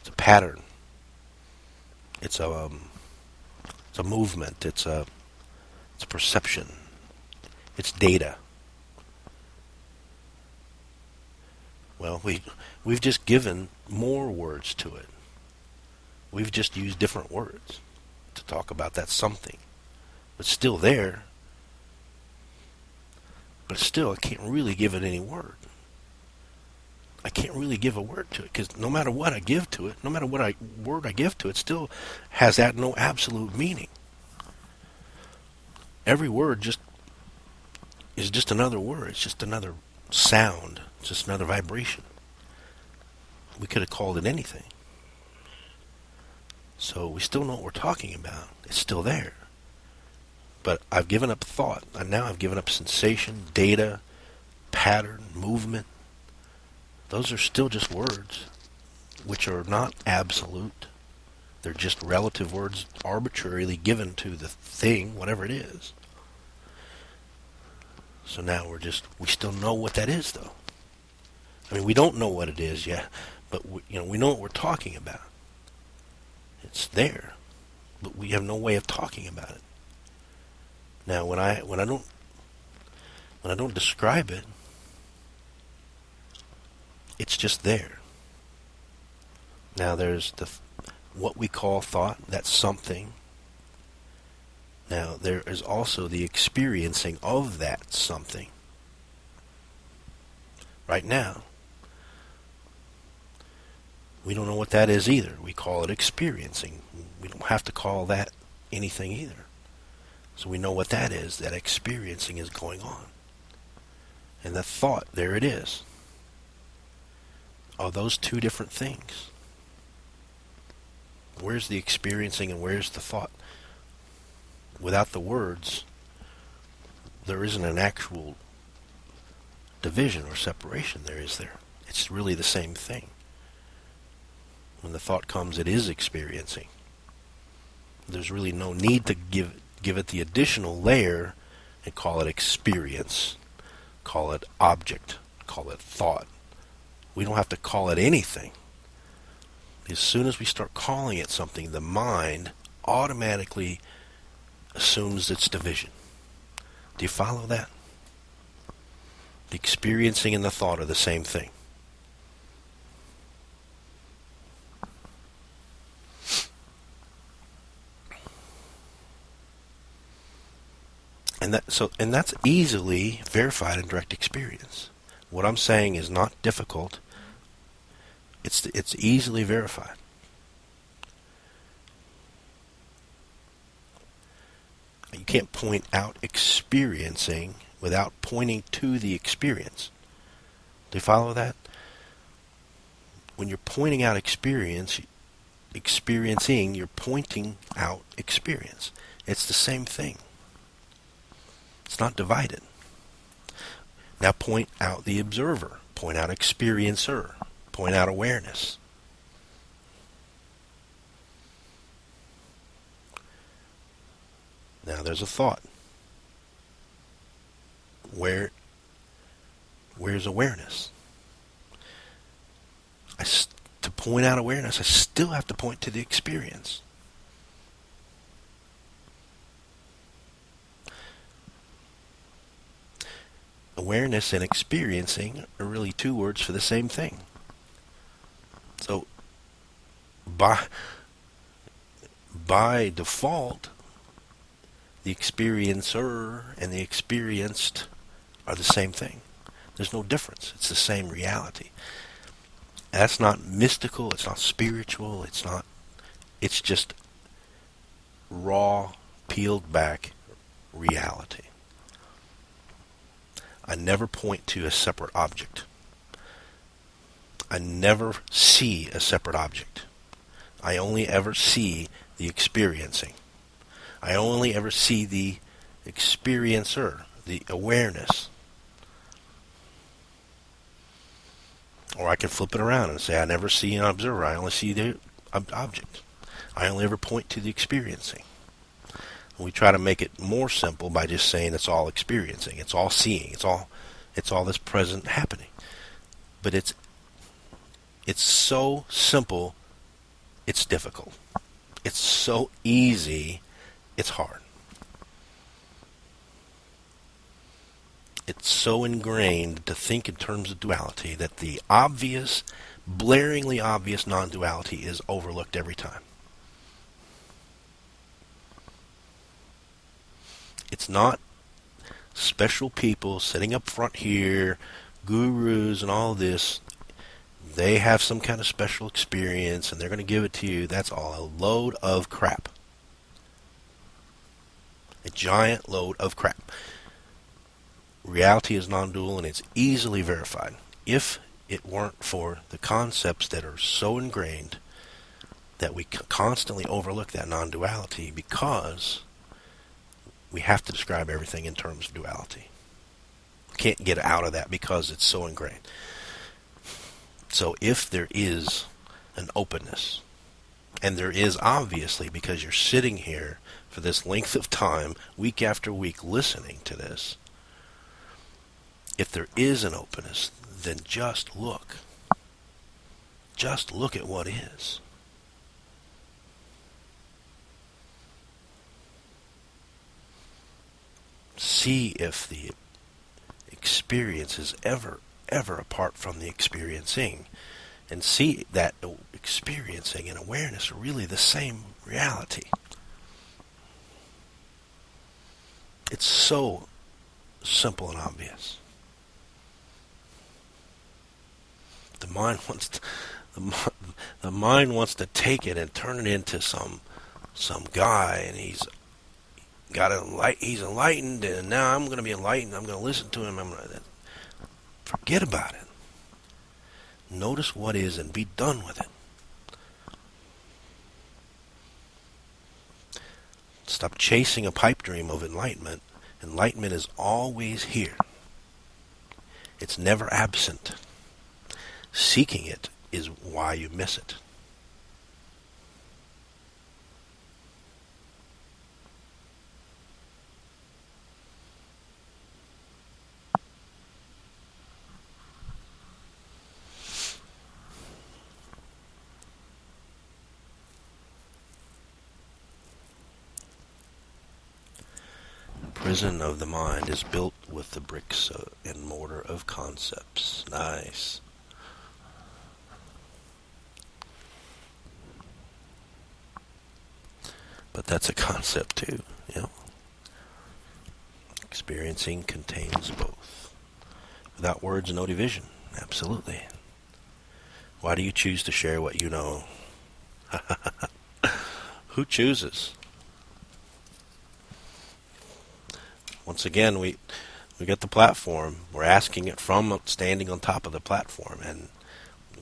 it's a pattern. It's a movement. It's a perception. It's data. Well, we've just given more words to it. We've just used different words to talk about that something. It's still there. But still, I can't really give it any word. I can't really give a word to it, because no matter what I give to it, no matter what word I give to it, still has that no absolute meaning. Every word is just another word. It's just another sound. It's just another vibration. We could have called it anything. So we still know what we're talking about. It's still there. But I've given up thought, and now I've given up sensation, data, pattern, movement. Those are still just words, which are not absolute. They're just relative words arbitrarily given to the thing, whatever it is. So now we still know what that is, though. I mean, we don't know what it is yet, but we know what we're talking about. It's there, but we have no way of talking about it. Now, when I don't describe it, it's just there. Now, there's what we call thought. That's something. Now, there is also the experiencing of that something. Right now, we don't know what that is either. We call it experiencing. We don't have to call that anything either. So we know what that is. That experiencing is going on. And the thought, there it is. Are those two different things? Where's the experiencing and where's the thought? Without the words, there isn't an actual division or separation there, is there? It's really the same thing. When the thought comes, it is experiencing. There's really no need to give it the additional layer and call it experience, call it object, call it thought. We don't have to call it anything. As soon as we start calling it something, the mind automatically assumes its division. Do you follow that? The experiencing and the thought are the same thing. And that's easily verified in direct experience. What I'm saying is not difficult. It's easily verified. You can't point out experiencing without pointing to the experience. Do you follow that? When you're pointing out experiencing, you're pointing out experience. It's the same thing. It's not divided. Now point out the observer. Point out experiencer. Point out awareness. Now there's a thought. Where's awareness? To point out awareness, I still have to point to the experience. Awareness and experiencing are really two words for the same thing. So, by default, the experiencer and the experienced are the same thing. There's no difference. It's the same reality. That's not mystical. It's not spiritual. It's just raw, peeled back reality. I never point to a separate object. I never see a separate object. I only ever see the experiencing. I only ever see the experiencer, the awareness. Or I can flip it around and say I never see an observer. I only see the object. I only ever point to the experiencing. We try to make it more simple by just saying it's all experiencing, it's all seeing, it's all this present happening. But it's so simple, it's difficult. It's so easy, it's hard. It's so ingrained to think in terms of duality that the obvious, blaringly obvious non-duality is overlooked every time. It's not special people sitting up front here, gurus and all this. They have some kind of special experience and they're going to give it to you. That's all a load of crap. A giant load of crap. Reality is non-dual and it's easily verified. If it weren't for the concepts that are so ingrained that we constantly overlook that non-duality because we have to describe everything in terms of duality. We can't get out of that because it's so ingrained. So if there is an openness, and there is obviously, because you're sitting here for this length of time, week after week, listening to this, if there is an openness, then just look. Just look at what is. See if the experience is ever apart from the experiencing. And see that experiencing and awareness are really the same reality. It's so simple and obvious. The mind wants to, the mind wants to take it and turn it into some guy, and he's enlightened, and now I'm going to be enlightened. I'm going to listen to him. Forget about it. Notice what is and be done with it. Stop chasing a pipe dream of enlightenment. Enlightenment is always here. It's never absent. Seeking it is why you miss it. The prison of the mind is built with the bricks and mortar of concepts. Nice. But that's a concept too, you know. Experiencing contains both. Without words, no division. Absolutely. Why do you choose to share what you know? Who chooses? Once again, we get the platform. We're asking it from standing on top of the platform, and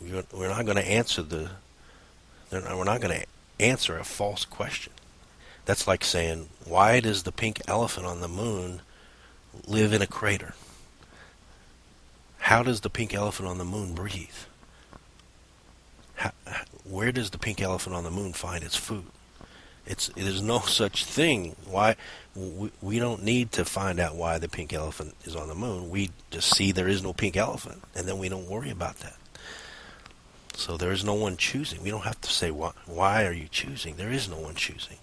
we're not going to answer we're not going to answer a false question. That's like saying, why does the pink elephant on the moon live in a crater? How does the pink elephant on the moon breathe? Where does the pink elephant on the moon find its food? There's no such thing. Why we don't need to find out why the pink elephant is on the moon. We just see there is no pink elephant, and then we don't worry about that. So there is no one choosing. We don't have to say, why are you choosing? There is no one choosing.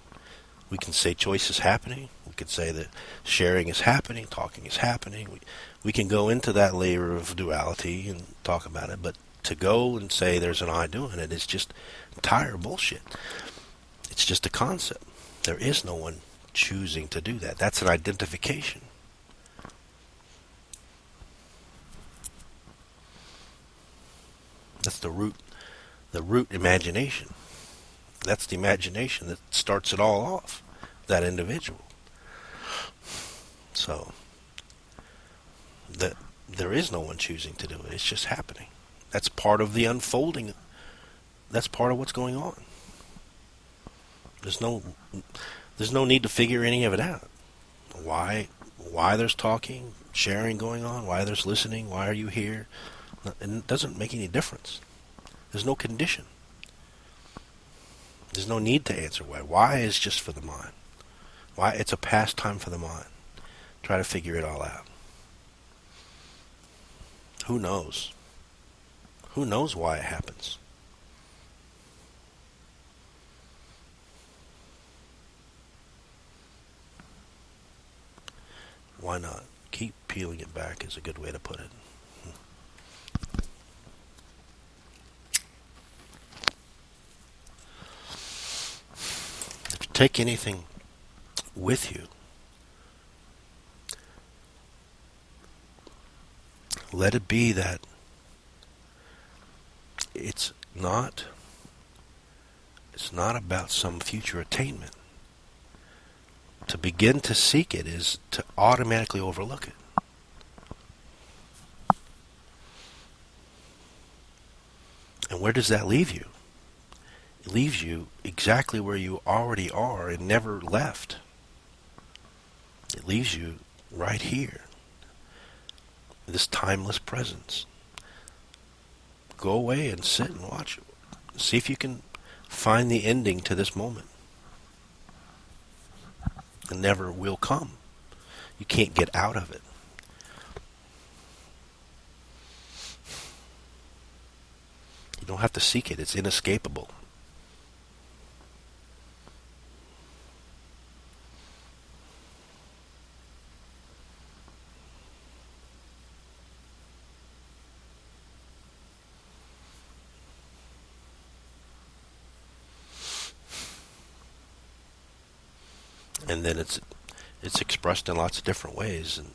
We can say choice is happening. We could say that sharing is happening, talking is happening. We can go into that layer of duality and talk about it, but to go and say there's an I doing it is just entire bullshit. It's just a concept. There is no one choosing to do that. That's an identification. That's the root imagination. That's the imagination that starts it all off, that individual. So, there is no one choosing to do it. It's just happening. That's part of the unfolding. That's part of what's going on. There's no need to figure any of it out. Why there's talking, sharing going on, why there's listening, why are you here? It doesn't make any difference. There's no condition. There's no need to answer why. Why is just for the mind. Why? It's a pastime for the mind. Try to figure it all out. Who knows? Who knows why it happens? Why not? Keep peeling it back is a good way to put it. If you take anything with you, let it be that it's not about some future attainment. To begin to seek it is to automatically overlook it. And where does that leave you? It leaves you exactly where you already are and never left. It leaves you right here, this timeless presence. Go away and sit and watch it. See if you can find the ending to this moment. It never will come. You can't get out of it. You don't have to seek it. It's inescapable. And then it's expressed in lots of different ways. And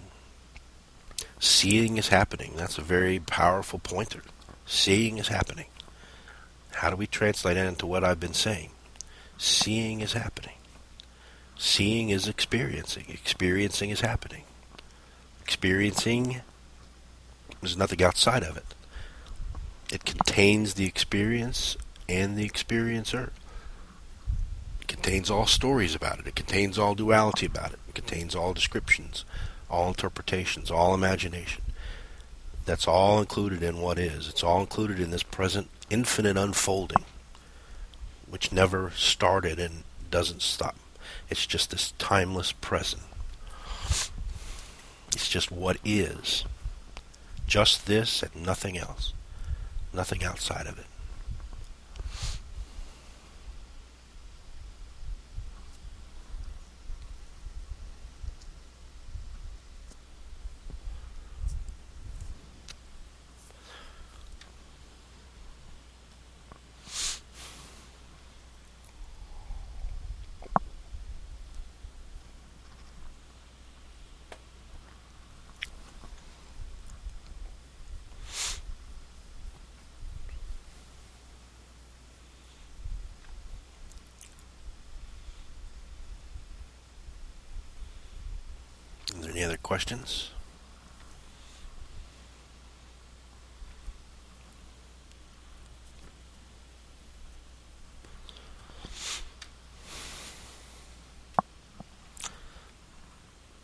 seeing is happening. That's a very powerful pointer. Seeing is happening. How do we translate it into what I've been saying? Seeing is happening. Seeing is experiencing. Experiencing is happening. Experiencing, there's nothing outside of it. It contains the experience and the experiencer. It contains all stories about it. It contains all duality about it. It contains all descriptions, all interpretations, all imagination. That's all included in what is. It's all included in this present infinite unfolding, which never started and doesn't stop. It's just this timeless present. It's just what is. Just this and nothing else. Nothing outside of it. Are there any other questions?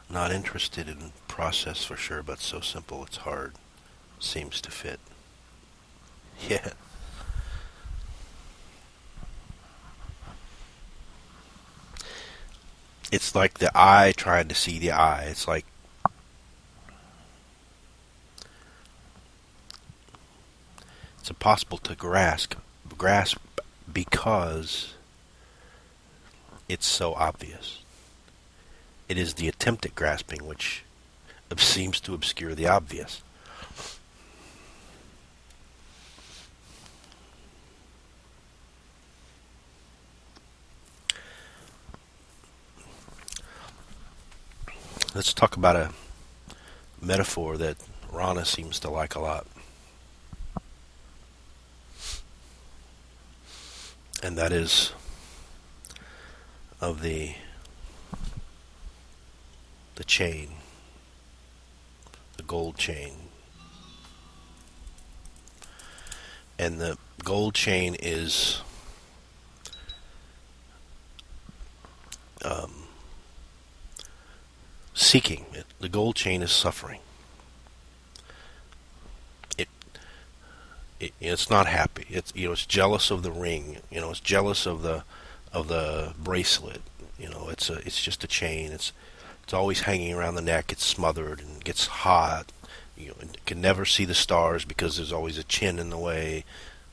Not interested in process for sure, but so simple it's hard. Seems to fit. Yeah. It's like the eye trying to see the eye. It's like it's impossible to grasp because it's so obvious. It is the attempt at grasping which seems to obscure the obvious. Let's talk about a metaphor that Rana seems to like a lot. And that is of the chain, the gold chain. And the gold chain is seeking. The gold chain is suffering. It's not happy. It's jealous of the ring. It's jealous of the bracelet. It's just a chain. It's always hanging around the neck. It's smothered and gets hot. It can never see the stars because there's always a chin in the way.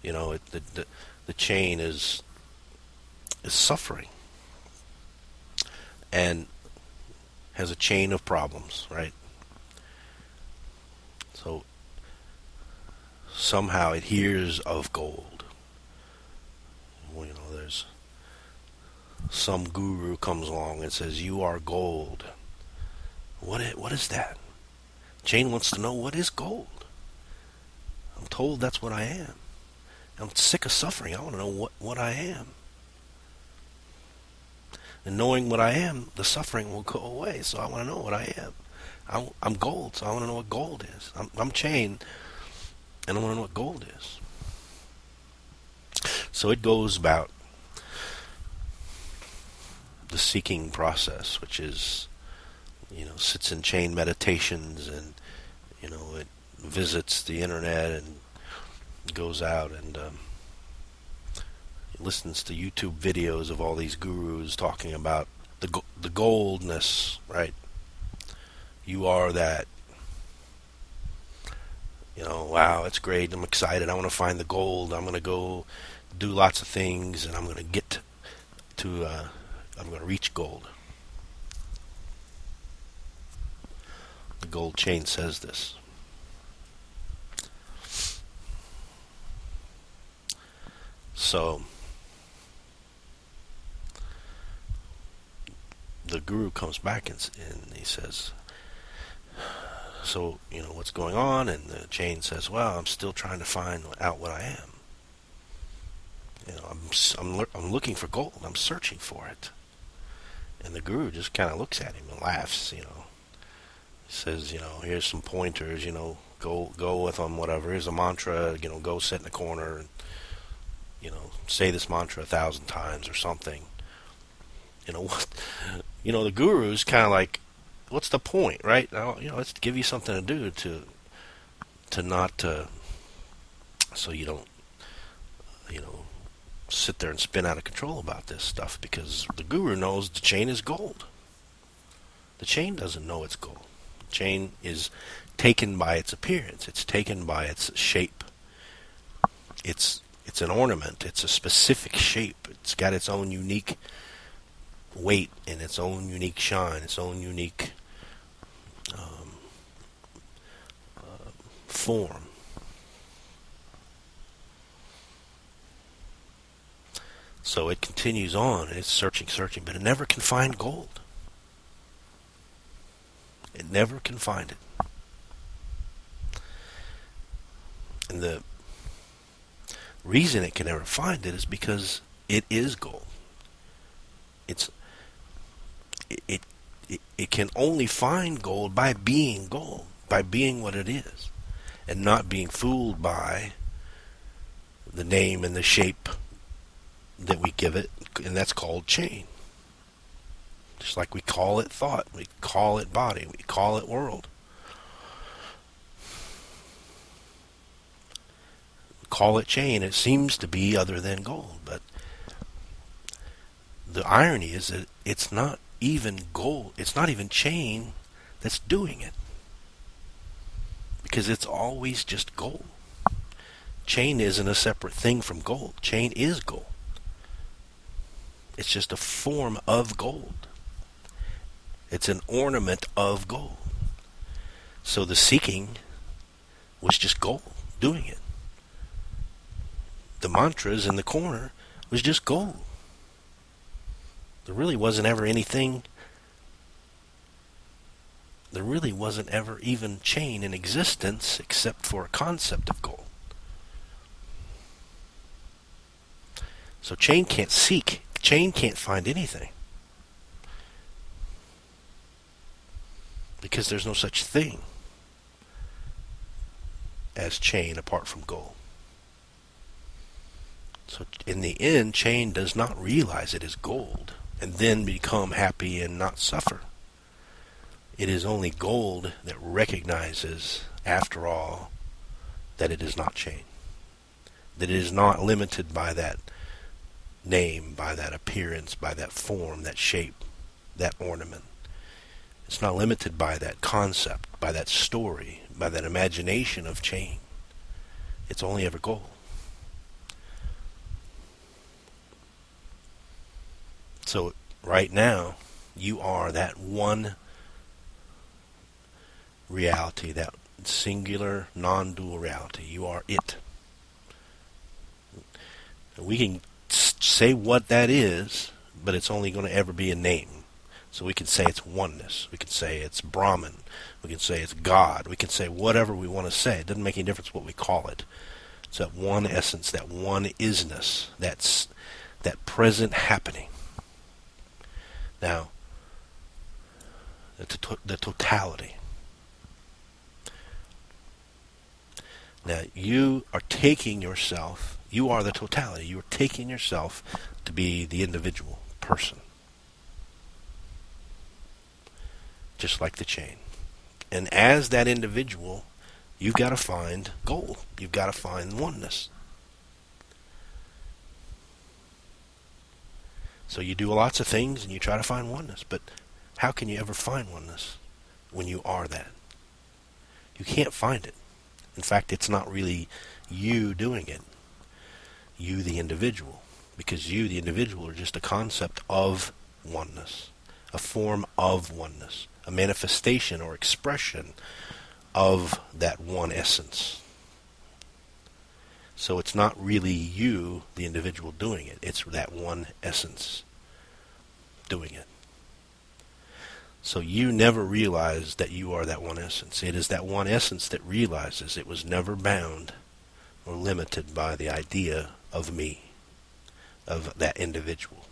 The chain is suffering and has a chain of problems, right? So somehow it hears of gold. There's some guru comes along and says, "You are gold." What is that? Chain wants to know, what is gold? I'm told that's what I am. I'm sick of suffering. I want to know what I am. And knowing what I am, the suffering will go away. So I want to know what I am. I'm gold, so I want to know what gold is. I'm chain, and I want to know what gold is. So it goes about the seeking process, which is sits in chain meditations, and it visits the internet and goes out and listens to YouTube videos of all these gurus talking about the goldness, right? You are that. Wow, it's great. I'm excited. I want to find the gold. I'm going to go do lots of things, and I'm going to get to. I'm going to reach gold. The gold chain says this. So the guru comes back and he says, so, what's going on? And the chain says, well, I'm still trying to find out what I am. I'm looking for gold. I'm searching for it. And the guru just kind of looks at him and laughs, He says, here's some pointers, go with them, whatever. Here's a mantra, go sit in the corner and, say this mantra 1,000 times or something. What? The guru's kind of like, what's the point, right? Let's give you something to do to not, so you don't, sit there and spin out of control about this stuff, because the guru knows the chain is gold. The chain doesn't know it's gold. The chain is taken by its appearance. It's taken by its shape. It's an ornament. It's a specific shape. It's got its own unique weight and its own unique shine, its own unique form. So it continues on, and it's searching, but it never can find gold. It never can find it. And the reason it can never find it is because it is gold. It can only find gold by being gold, by being what it is, and not being fooled by the name and the shape that we give it, and that's called chain. Just like we call it thought, we call it body, we call it world. We call it chain. It seems to be other than gold, but the irony is that it's not even gold, it's not even chain that's doing it, because it's always just gold. Chain isn't a separate thing from gold. Chain is gold. It's just a form of gold. It's an ornament of gold. So the seeking was just gold doing it. The mantras in the corner was just gold. There really wasn't ever anything. There really wasn't ever even chain in existence except for a concept of gold. So chain can't seek. Chain can't find anything, because there's no such thing as chain apart from gold. So in the end, chain does not realize it is gold and then become happy and not suffer. It is only gold that recognizes, after all, that it is not chain, that it is not limited by that name, by that appearance, by that form, that shape, that ornament. It's not limited by that concept, by that story, by that imagination of chain. It's only ever gold. So right now, you are that one reality, that singular, non-dual reality. You are it. We can say what that is, but it's only going to ever be a name. So we can say it's oneness. We can say it's Brahman. We can say it's God. We can say whatever we want to say. It doesn't make any difference what we call it. It's that one essence, that one isness, that's that present happening. Now, the totality. Now, you are taking yourself, you are the totality. You are taking yourself to be the individual person. just like the chain. And as that individual, you've got to find gold. You've got to find oneness. So you do lots of things and you try to find oneness, but how can you ever find oneness when you are that? You can't find it. In fact, it's not really you doing it. You, the individual. Because you, the individual, are just a concept of oneness. A form of oneness. A manifestation or expression of that one essence. So it's not really you, the individual, doing it. It's that one essence doing it. So you never realize that you are that one essence. It is that one essence that realizes it was never bound or limited by the idea of me, of that individual.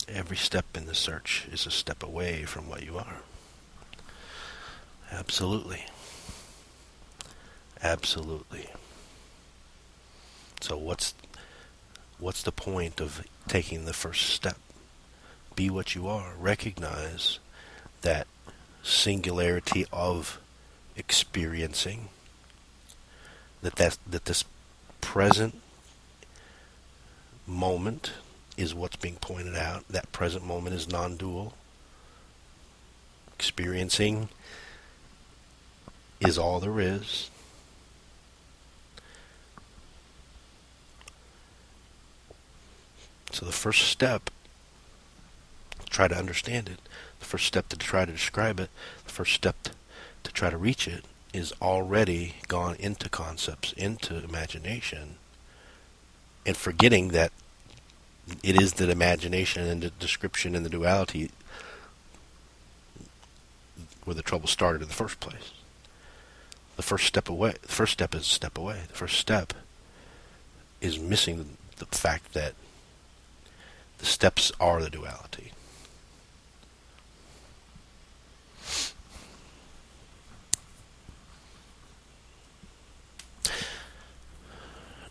Every step in the search is a step away from what you are. Absolutely. Absolutely. So what's the point of taking the first step? Be what you are. Recognize that singularity of experiencing, that this present moment is what's being pointed out. That present moment is non-dual. Experiencing is all there is. So the first step, try to understand it. The first step to try to describe it, the first step to try to reach it, is already gone into concepts, into imagination, and forgetting that it is the imagination and the description and the duality where the trouble started in the first place. The first step away. The first step is a step away. The first step is missing the fact that the steps are the duality.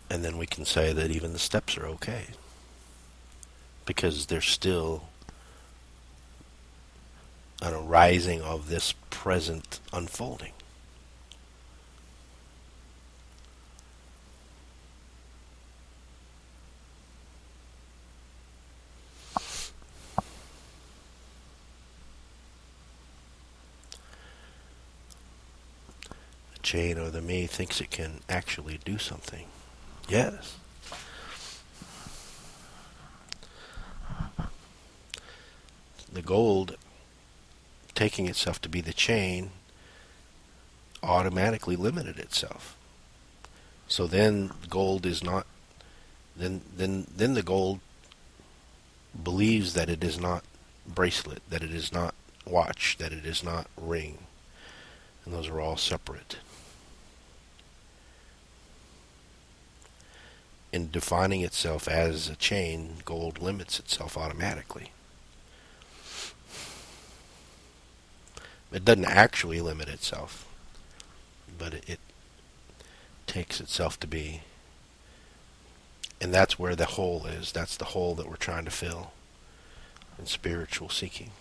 And then we can say that even the steps are okay, because they're still an arising of this present unfolding. The chain or the me thinks it can actually do something. Yes. The gold, taking itself to be the chain, automatically limited itself. So then gold is not, then the gold believes that it is not bracelet, that it is not watch, that it is not ring. And those are all separate. In defining itself as a chain, gold limits itself automatically. It doesn't actually limit itself, but it takes itself to be. And that's where the hole is. That's the hole that we're trying to fill in spiritual seeking.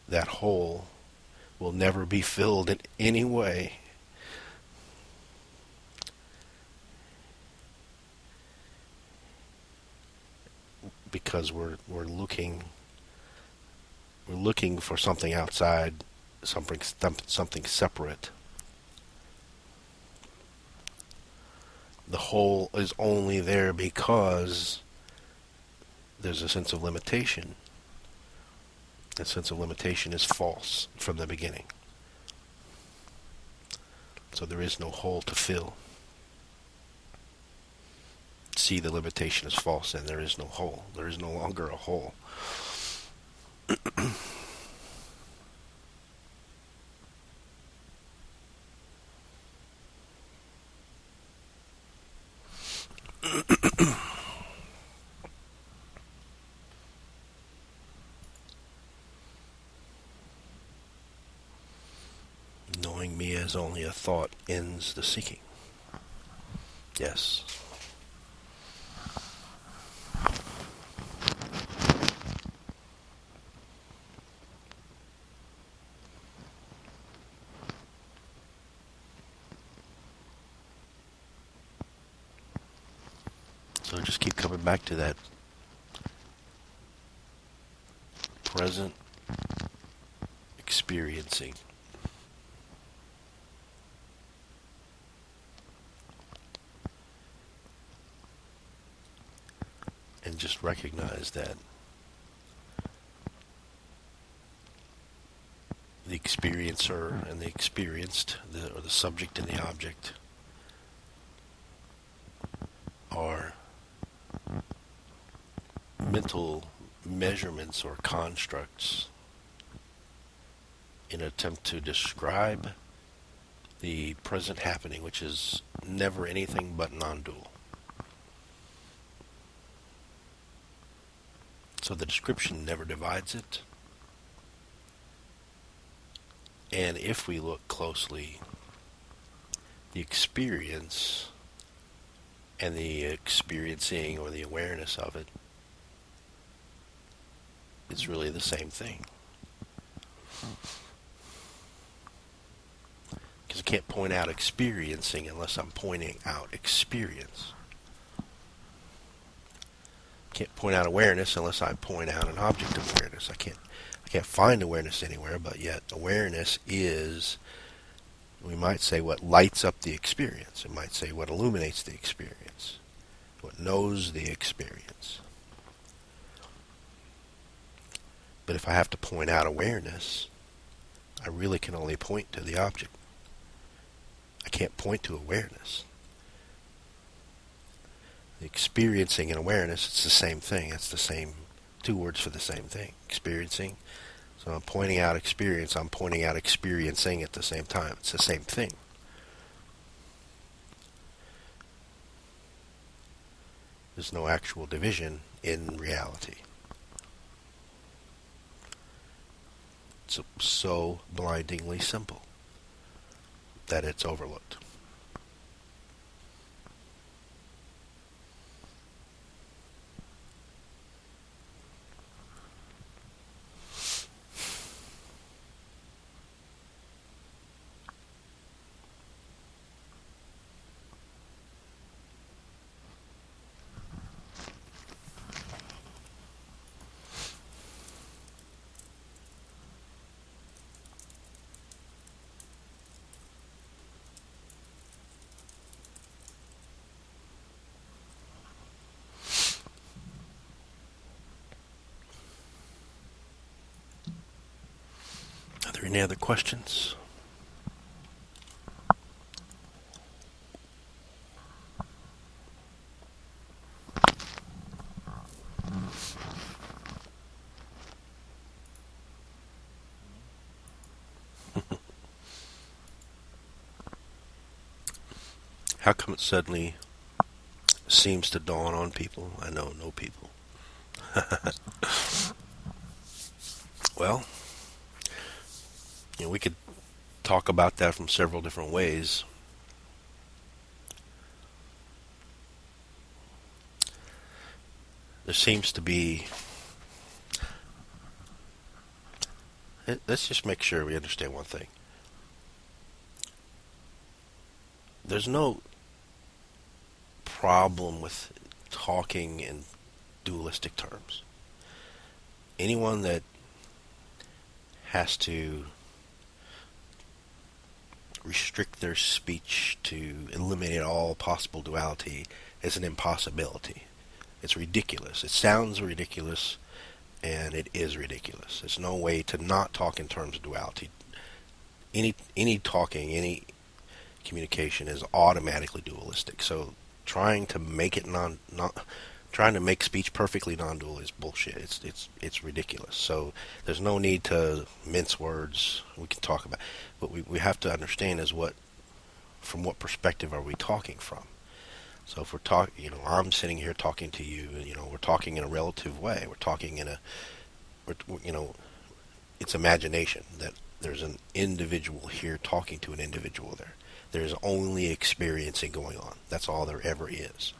That hole will never be filled in any way because we're looking for something outside, something separate. The whole is only there because there's a sense of limitation. That sense of limitation is false from the beginning. So there is no hole to fill. See, the limitation is false and there is no hole. There is no longer a hole. knowing me as only a thought ends the seeking. Yes. So just keep coming back to that present experiencing. And just recognize that the experiencer and the experienced, or the subject and the object, are mental measurements or constructs in an attempt to describe the present happening, which is never anything but non-dual. So the description never divides it. And if we look closely, the experience and the experiencing or the awareness of it is really the same thing. Because I can't point out experiencing unless I'm pointing out experience. I can't point out awareness unless I point out an object of awareness. I can't find awareness anywhere, but yet awareness is, we might say, what lights up the experience. It might say what illuminates the experience, what knows the experience. But if I have to point out awareness, I really can only point to the object. I can't point to awareness. The experiencing and awareness, it's the same thing. It's the same, two words for the same thing. Experiencing. So I'm pointing out experience, I'm pointing out experiencing at the same time. It's the same thing. There's no actual division in reality. It's so blindingly simple that it's overlooked. Are there any other questions? How come it suddenly seems to dawn on people? I know no people. Well, we could talk about that from several different ways. There seems to be... Let's just make sure we understand one thing. There's no problem with talking in dualistic terms. Anyone that has to restrict their speech to eliminate all possible duality is an impossibility. It's ridiculous. It sounds ridiculous, and it is ridiculous. There's no way to not talk in terms of duality. Any talking, any communication is automatically dualistic. So trying to make it trying to make speech perfectly non-dual is bullshit. It's ridiculous. So there's no need to mince words. We can talk about, but we have to understand is from what perspective are we talking from? So if we're talking, I'm sitting here talking to you, we're talking in a relative way. We're talking in it's imagination that there's an individual here talking to an individual there. There's only experiencing going on. That's all there ever is.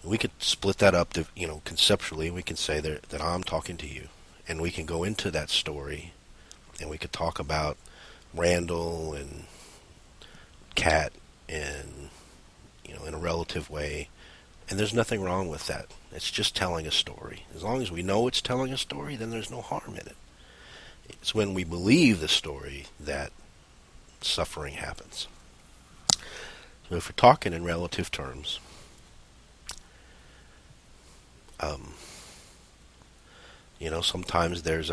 We could split that up to, conceptually, we can say that I'm talking to you. And we can go into that story, and we could talk about Randall and Kat and, in a relative way. And there's nothing wrong with that. It's just telling a story. As long as we know it's telling a story, then there's no harm in it. It's when we believe the story that suffering happens. So if we're talking in relative terms, sometimes there's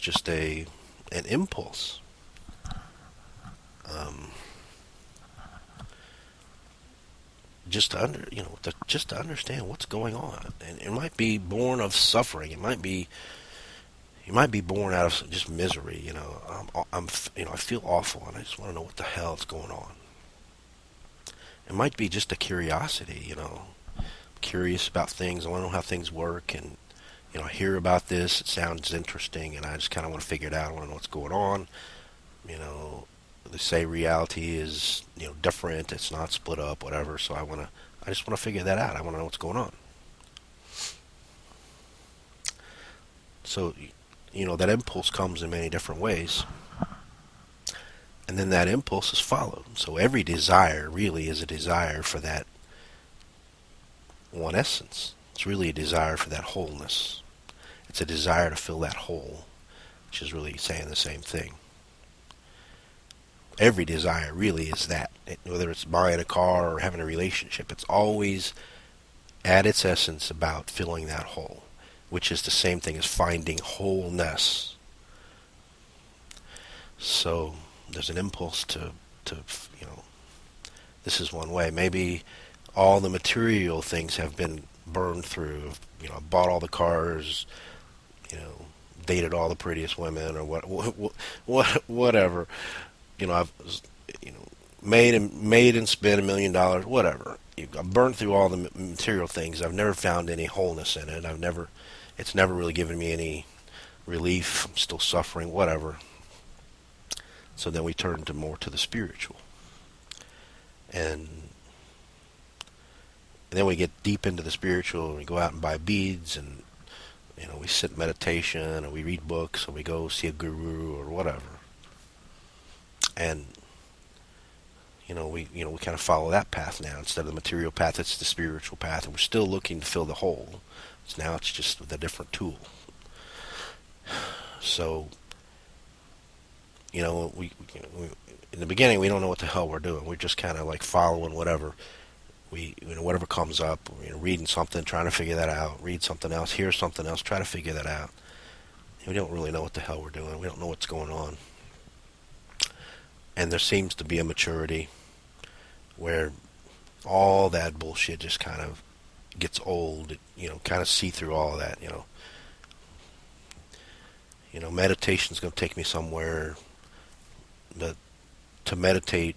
just an impulse. Just to understand what's going on, and it might be born of suffering. You might be born out of just misery. I feel awful, and I just want to know what the hell is going on. It might be just a curiosity. Curious about things. I want to know how things work, and I hear about this. It sounds interesting, and I just kind of want to figure it out. I want to know what's going on. They say reality is different. It's not split up, whatever. So I just want to figure that out. I want to know what's going on. So that impulse comes in many different ways, and then that impulse is followed. So every desire really is a desire for that one essence. It's really a desire for that wholeness. It's a desire to fill that hole, which is really saying the same thing. Every desire really is that. Whether it's buying a car or having a relationship, it's always at its essence about filling that hole, which is the same thing as finding wholeness. So there's an impulse to this is one way. Maybe all the material things have been burned through. I bought all the cars, dated all the prettiest women, or whatever. I've made and spent $1 million, whatever. I've burned through all the material things. I've never found any wholeness in it. It's never really given me any relief. I'm still suffering, whatever. So then we turn more to the spiritual, and then we get deep into the spiritual, and we go out and buy beads, and we sit in meditation, and we read books, and we go see a guru or whatever. And we kind of follow that path now. Instead of the material path, it's the spiritual path, and we're still looking to fill the hole. So now it's just with a different tool. So we in the beginning we don't know what the hell we're doing. We're just kind of like following whatever whatever comes up. Reading something, trying to figure that out. Read something else, hear something else, try to figure that out. We don't really know what the hell we're doing. We don't know what's going on. And there seems to be a maturity where all that bullshit just kind of gets old. Kind of see through all of that. Meditation's going to take me somewhere. But to meditate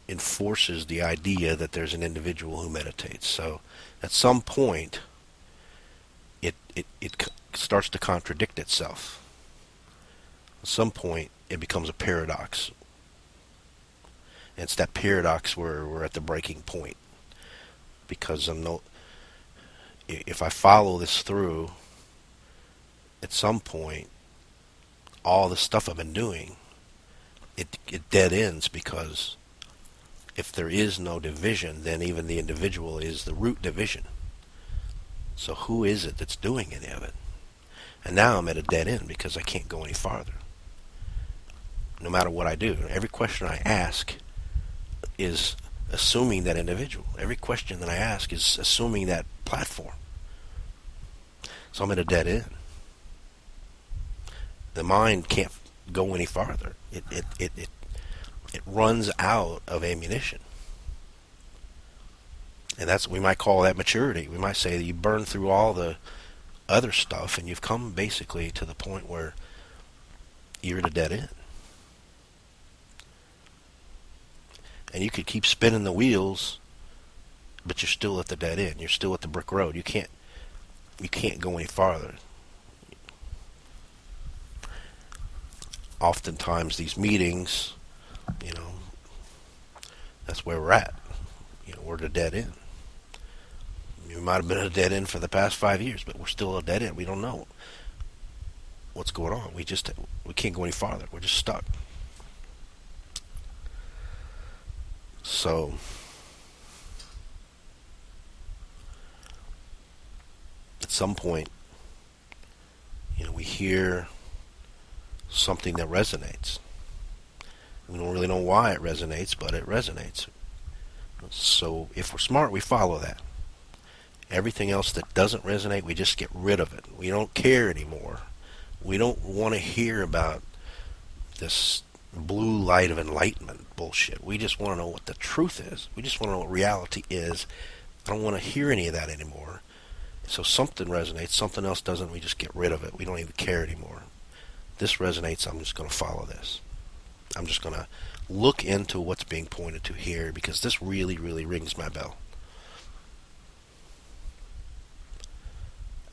enforces the idea that there's an individual who meditates. So at some point, it starts to contradict itself. At some point, it becomes a paradox. And it's that paradox where we're at the breaking point. Because if I follow this through, at some point, all the stuff I've been doing, it dead ends, because if there is no division, then even the individual is the root division. So who is it that's doing any of it? And now I'm at a dead end because I can't go any farther. No matter what I do, every question I ask is assuming that individual. Every question that I ask is assuming that platform. So I'm at a dead end. The mind can't go any farther. It runs out of ammunition. And we might call that maturity. We might say that you burn through all the other stuff and you've come basically to the point where you're at a dead end. And you could keep spinning the wheels, but you're still at the dead end. You're still at the brick road. You can't go any farther. oftentimes these meetings, that's where we're at. We're at a dead end. We might have been at a dead end for the past 5 years, but we're still at a dead end. We don't know what's going on. We can't go any farther. We're just stuck. So at some point, we hear something that resonates. We don't really know why it resonates, but it resonates. So if we're smart, we follow that. Everything else that doesn't resonate, we just get rid of it. We don't care anymore. We don't want to hear about this blue light of enlightenment bullshit. We just want to know what the truth is. We just want to know what reality is. I don't want to hear any of that anymore. So something resonates, something else doesn't, we just get rid of it. We don't even care anymore. This resonates, I'm just going to follow this. I'm just going to look into what's being pointed to here, because this really, really rings my bell.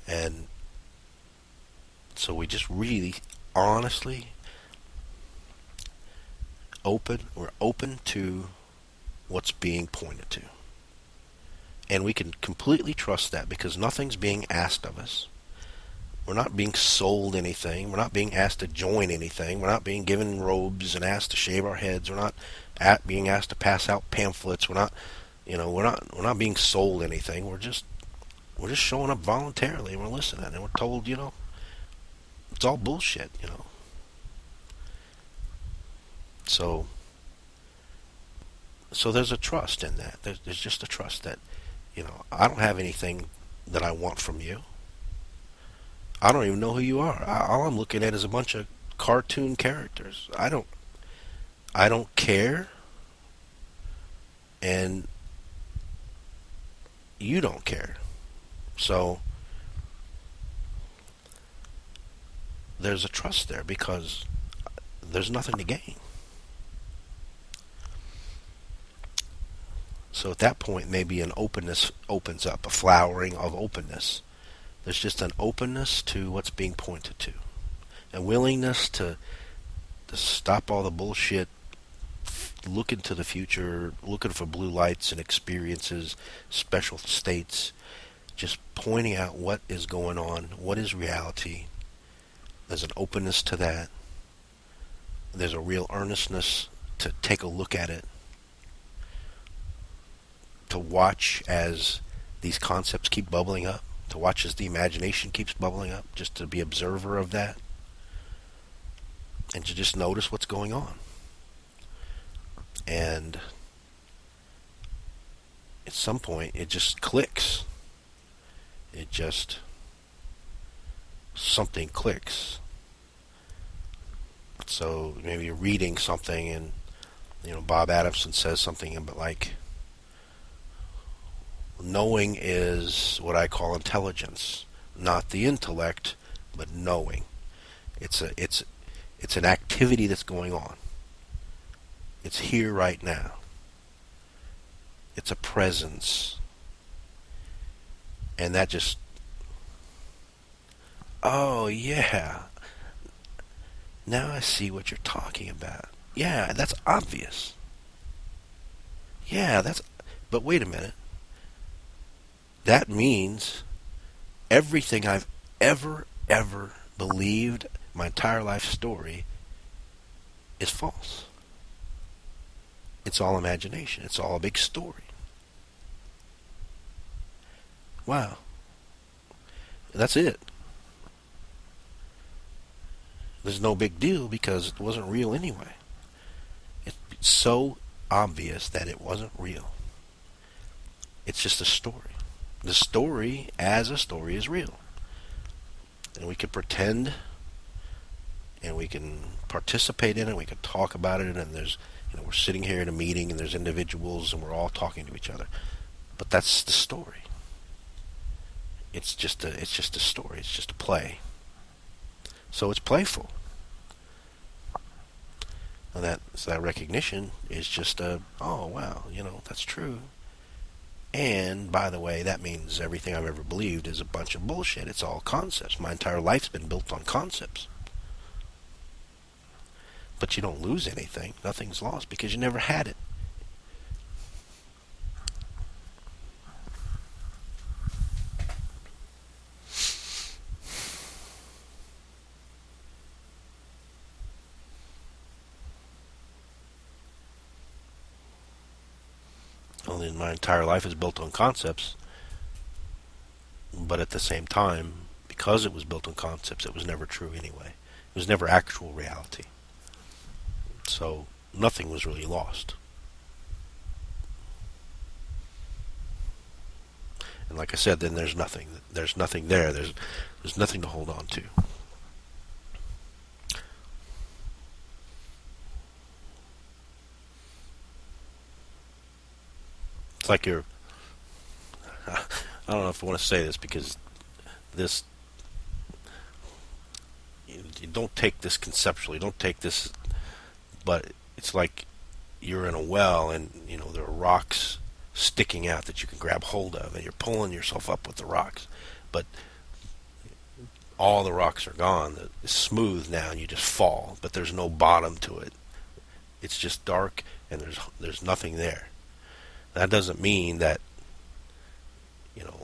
And so we just really, honestly, we're open to what's being pointed to. And we can completely trust that, because nothing's being asked of us. We're not being sold anything. We're not being asked to join anything. We're not being given robes and asked to shave our heads. We're not being asked to pass out pamphlets. We're not being sold anything. We're just showing up voluntarily, and we're listening, and we're told, it's all bullshit, So there's a trust in that. There's just a trust that, I don't have anything that I want from you. I don't even know who you are. All I'm looking at is a bunch of cartoon characters. I don't care, and you don't care. So there's a trust there, because there's nothing to gain. So at that point, maybe an openness opens up, a flowering of openness. There's just an openness to what's being pointed to, a willingness to stop all the bullshit, look into the future, looking for blue lights and experiences, special states, just pointing out what is going on, what is reality. There's an openness to that. There's a real earnestness to take a look at it, to watch as these concepts keep bubbling up, to watch as the imagination keeps bubbling up, just to be observer of that, and to just notice what's going on. And at some point, it just clicks. Something clicks. So maybe you're reading something, and Bob Adamson says something about, like, knowing is what I call intelligence, not the intellect, but knowing. It's an activity that's going on. It's here right now. It's a presence. And that just, oh yeah, now I see what you're talking about. Yeah, that's obvious. Yeah, but wait a minute. That means everything I've ever believed, my entire life story, is false. It's all imagination. It's all a big story. Wow. That's it. There's no big deal, because it wasn't real anyway. It's so obvious that it wasn't real. It's just a story. The story as a story is real. And we can pretend, and we can participate in it, we can talk about it, and there's, we're sitting here in a meeting, and there's individuals, and we're all talking to each other. But that's the story. It's just a story. It's just a play. So it's playful. And that recognition is just oh wow, that's true. And, by the way, that means everything I've ever believed is a bunch of bullshit. It's all concepts. My entire life's been built on concepts. But you don't lose anything. Nothing's lost because you never had it. Only my entire life is built on concepts, but at the same time, because it was built on concepts, it was never true anyway. It was never actual reality. So nothing was really lost. And like I said, then there's nothing. There's nothing there. There's nothing to hold on to. It's like you're... I don't know if I want to say this because this... You don't take this conceptually. Don't take this... But it's like you're in a well and, there are rocks sticking out that you can grab hold of, and you're pulling yourself up with the rocks. But all the rocks are gone. It's smooth now, and you just fall. But there's no bottom to it. It's just dark, and there's nothing there. That doesn't mean that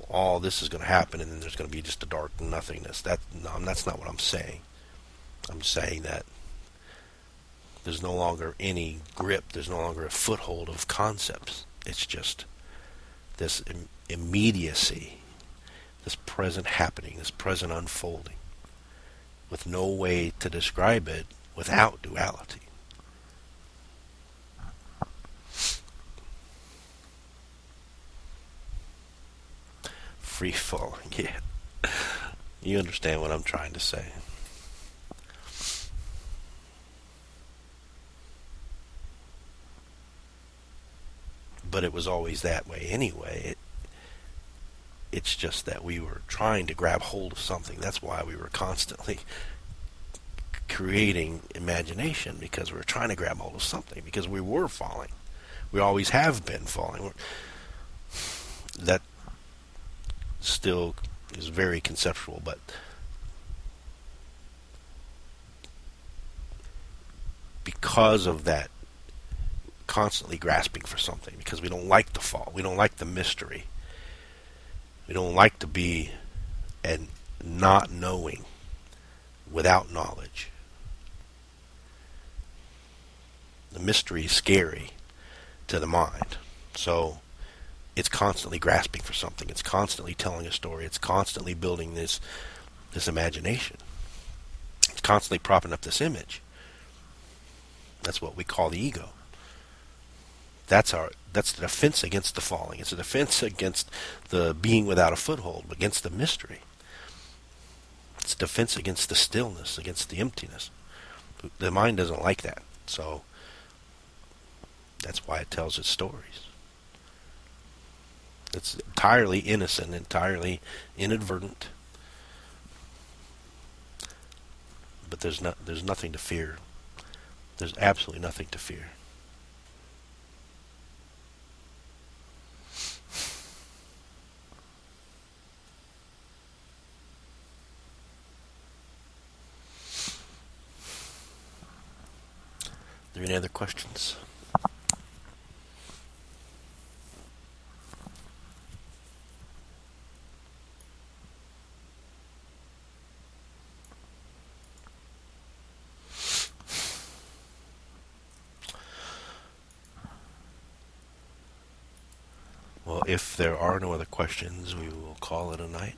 all this is going to happen, and then there's going to be just a dark nothingness. That's not what I'm saying. I'm saying that there's no longer any grip. There's no longer a foothold of concepts. It's just this immediacy, this present happening, this present unfolding, with no way to describe it without duality. Free falling, yeah. You understand what I'm trying to say. But it was always that way anyway. It's just that we were trying to grab hold of something. That's why we were constantly creating imagination, because we were trying to grab hold of something, because we were falling. We always have been falling. That still is very conceptual, but because of that constantly grasping for something, because we don't like the fall, we don't like the mystery, we don't like to be and not knowing without knowledge. The mystery is scary to the mind, so it's constantly grasping for something. It's constantly telling a story. It's constantly building this imagination. It's constantly propping up this image. That's what we call the ego. That's the defense against the falling. It's a defense against the being without a foothold, against the mystery. It's a defense against the stillness, against the emptiness. The mind doesn't like that, so that's why it tells its stories. It's entirely innocent, entirely inadvertent. But there's nothing to fear. There's absolutely nothing to fear. Are there any other questions? Well, if there are no other questions, we will call it a night.